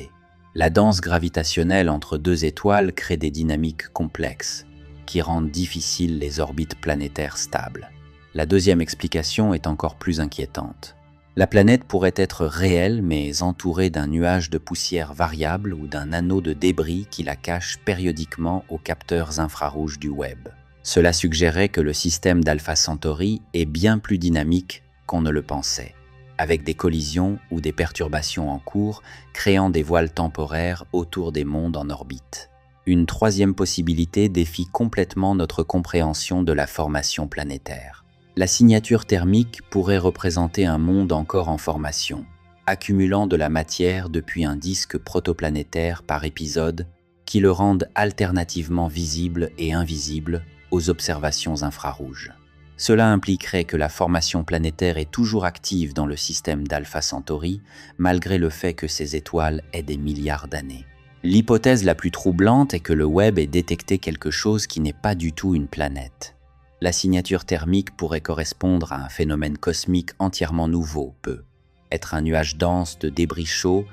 La danse gravitationnelle entre deux étoiles crée des dynamiques complexes, qui rendent difficiles les orbites planétaires stables. La deuxième explication est encore plus inquiétante. La planète pourrait être réelle mais entourée d'un nuage de poussière variable ou d'un anneau de débris qui la cache périodiquement aux capteurs infrarouges du Webb. Cela suggérait que le système d'Alpha Centauri est bien plus dynamique qu'on ne le pensait, avec des collisions ou des perturbations en cours créant des voiles temporaires autour des mondes en orbite. Une troisième possibilité défie complètement notre compréhension de la formation planétaire. La signature thermique pourrait représenter un monde encore en formation, accumulant de la matière depuis un disque protoplanétaire par épisode qui le rendent alternativement visible et invisible aux observations infrarouges. Cela impliquerait que la formation planétaire est toujours active dans le système d'Alpha Centauri, malgré le fait que ces étoiles aient des milliards d'années. L'hypothèse la plus troublante est que le Webb ait détecté quelque chose qui n'est pas du tout une planète. La signature thermique pourrait correspondre à un phénomène cosmique entièrement nouveau, peut être un nuage dense de débris chauds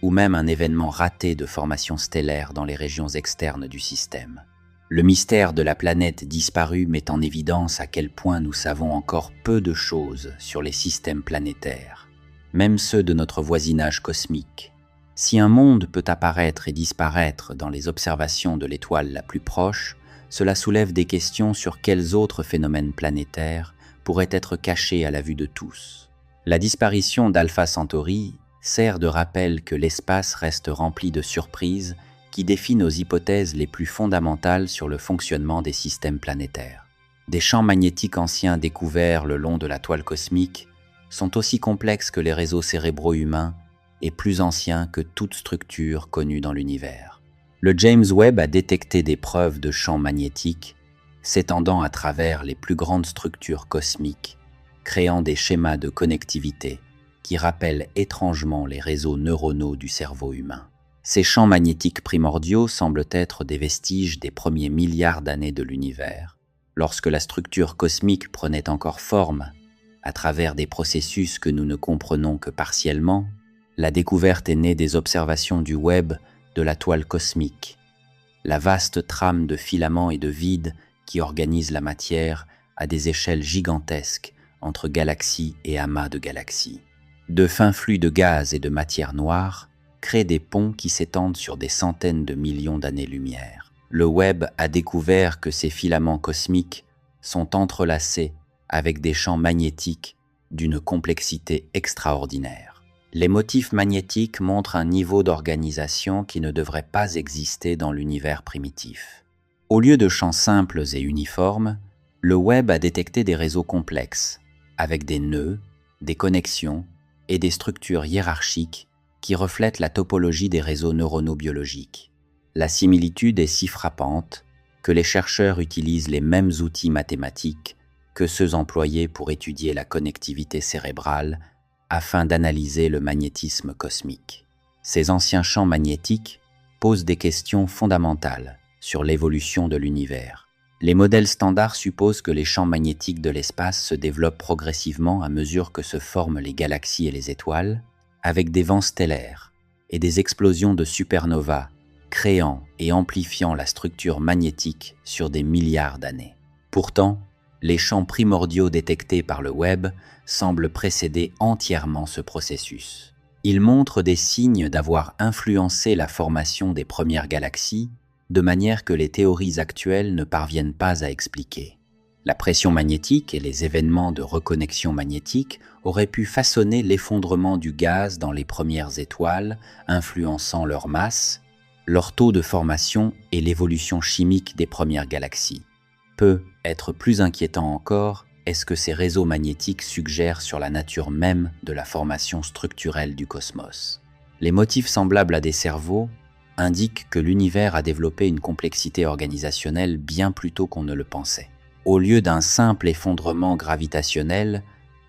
ou même un événement raté de formation stellaire dans les régions externes du système. Le mystère de la planète disparue met en évidence à quel point nous savons encore peu de choses sur les systèmes planétaires, même ceux de notre voisinage cosmique. Si un monde peut apparaître et disparaître dans les observations de l'étoile la plus proche, cela soulève des questions sur quels autres phénomènes planétaires pourraient être cachés à la vue de tous. La disparition d'Alpha Centauri sert de rappel que l'espace reste rempli de surprises qui défient nos hypothèses les plus fondamentales sur le fonctionnement des systèmes planétaires. Des champs magnétiques anciens découverts le long de la toile cosmique sont aussi complexes que les réseaux cérébraux humains et plus anciens que toute structure connue dans l'univers. Le James Webb a détecté des preuves de champs magnétiques s'étendant à travers les plus grandes structures cosmiques, créant des schémas de connectivité qui rappellent étrangement les réseaux neuronaux du cerveau humain. Ces champs magnétiques primordiaux semblent être des vestiges des premiers milliards d'années de l'univers, lorsque la structure cosmique prenait encore forme à travers des processus que nous ne comprenons que partiellement. La découverte est née des observations du Webb de la toile cosmique, la vaste trame de filaments et de vide qui organise la matière à des échelles gigantesques entre galaxies et amas de galaxies. De fins flux de gaz et de matière noire créent des ponts qui s'étendent sur des centaines de millions d'années-lumière. Le Webb a découvert que ces filaments cosmiques sont entrelacés avec des champs magnétiques d'une complexité extraordinaire. Les motifs magnétiques montrent un niveau d'organisation qui ne devrait pas exister dans l'univers primitif. Au lieu de champs simples et uniformes, le Webb a détecté des réseaux complexes, avec des nœuds, des connexions et des structures hiérarchiques qui reflètent la topologie des réseaux neuronaux biologiques. La similitude est si frappante que les chercheurs utilisent les mêmes outils mathématiques que ceux employés pour étudier la connectivité cérébrale afin d'analyser le magnétisme cosmique. Ces anciens champs magnétiques posent des questions fondamentales sur l'évolution de l'univers. Les modèles standards supposent que les champs magnétiques de l'espace se développent progressivement à mesure que se forment les galaxies et les étoiles, avec des vents stellaires et des explosions de supernovas, créant et amplifiant la structure magnétique sur des milliards d'années. Pourtant, les champs primordiaux détectés par le Webb semblent précéder entièrement ce processus. Ils montrent des signes d'avoir influencé la formation des premières galaxies, de manière que les théories actuelles ne parviennent pas à expliquer. La pression magnétique et les événements de reconnexion magnétique auraient pu façonner l'effondrement du gaz dans les premières étoiles, influençant leur masse, leur taux de formation et l'évolution chimique des premières galaxies. Peut être plus inquiétant encore est ce que ces réseaux magnétiques suggèrent sur la nature même de la formation structurelle du cosmos. Les motifs semblables à des cerveaux indiquent que l'univers a développé une complexité organisationnelle bien plus tôt qu'on ne le pensait. Au lieu d'un simple effondrement gravitationnel,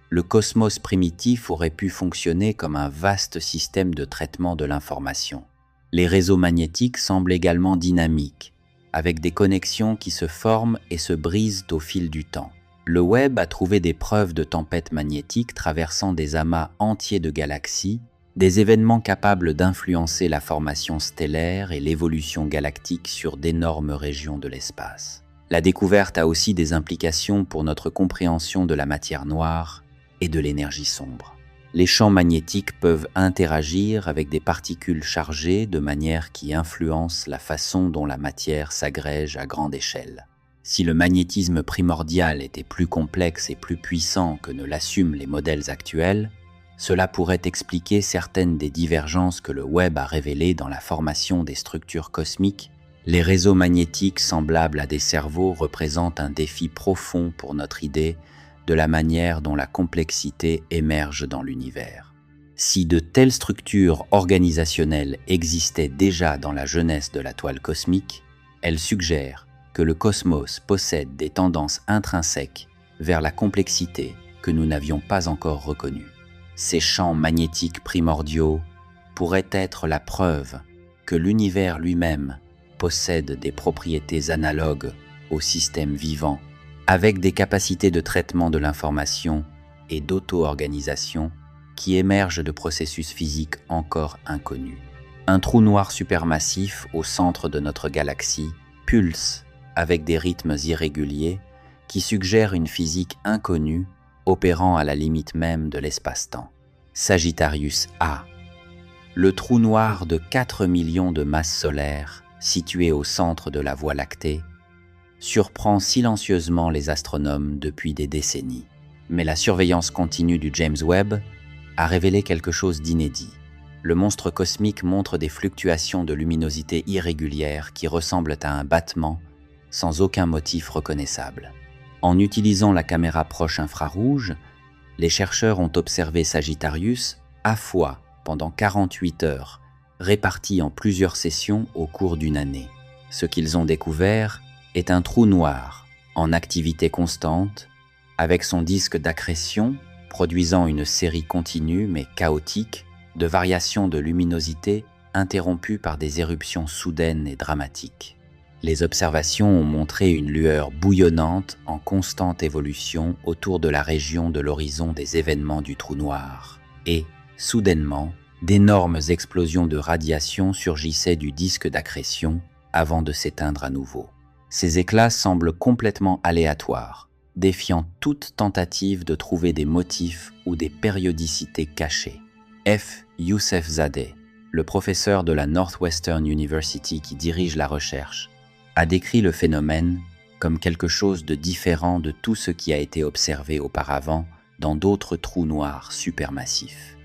le cosmos primitif aurait pu fonctionner comme un vaste système de traitement de l'information. Les réseaux magnétiques semblent également dynamiques, avec des connexions qui se forment et se brisent au fil du temps. Le web a trouvé des preuves de tempêtes magnétiques traversant des amas entiers de galaxies, des événements capables d'influencer la formation stellaire et l'évolution galactique sur d'énormes régions de l'espace. La découverte a aussi des implications pour notre compréhension de la matière noire et de l'énergie sombre. Les champs magnétiques peuvent interagir avec des particules chargées de manière qui influence la façon dont la matière s'agrège à grande échelle. Si le magnétisme primordial était plus complexe et plus puissant que ne l'assument les modèles actuels, cela pourrait expliquer certaines des divergences que le web a révélées dans la formation des structures cosmiques. Les réseaux magnétiques semblables à des cerveaux représentent un défi profond pour notre idée de la manière dont la complexité émerge dans l'univers. Si de telles structures organisationnelles existaient déjà dans la jeunesse de la toile cosmique, elles suggèrent que le cosmos possède des tendances intrinsèques vers la complexité que nous n'avions pas encore reconnue. Ces champs magnétiques primordiaux pourraient être la preuve que l'univers lui-même possède des propriétés analogues au système vivant, avec des capacités de traitement de l'information et d'auto-organisation qui émergent de processus physiques encore inconnus. Un trou noir supermassif au centre de notre galaxie pulse avec des rythmes irréguliers qui suggèrent une physique inconnue opérant à la limite même de l'espace-temps. Sagittarius A, le trou noir de 4 millions de masses solaires situé au centre de la Voie lactée, surprend silencieusement les astronomes depuis des décennies. Mais la surveillance continue du James Webb a révélé quelque chose d'inédit. Le monstre cosmique montre des fluctuations de luminosité irrégulières qui ressemblent à un battement sans aucun motif reconnaissable. En utilisant la caméra proche infrarouge, les chercheurs ont observé Sagittarius à fois pendant 48 heures, réparties en plusieurs sessions au cours d'une année. Ce qu'ils ont découvert est un trou noir en activité constante, avec son disque d'accrétion produisant une série continue mais chaotique de variations de luminosité interrompues par des éruptions soudaines et dramatiques. Les observations ont montré une lueur bouillonnante en constante évolution autour de la région de l'horizon des événements du trou noir. Et, soudainement, d'énormes explosions de radiation surgissaient du disque d'accrétion avant de s'éteindre à nouveau. Ces éclats semblent complètement aléatoires, défiant toute tentative de trouver des motifs ou des périodicités cachées. F. Youssefzadeh, le professeur de la Northwestern University qui dirige la recherche, a décrit le phénomène comme quelque chose de différent de tout ce qui a été observé auparavant dans d'autres trous noirs supermassifs.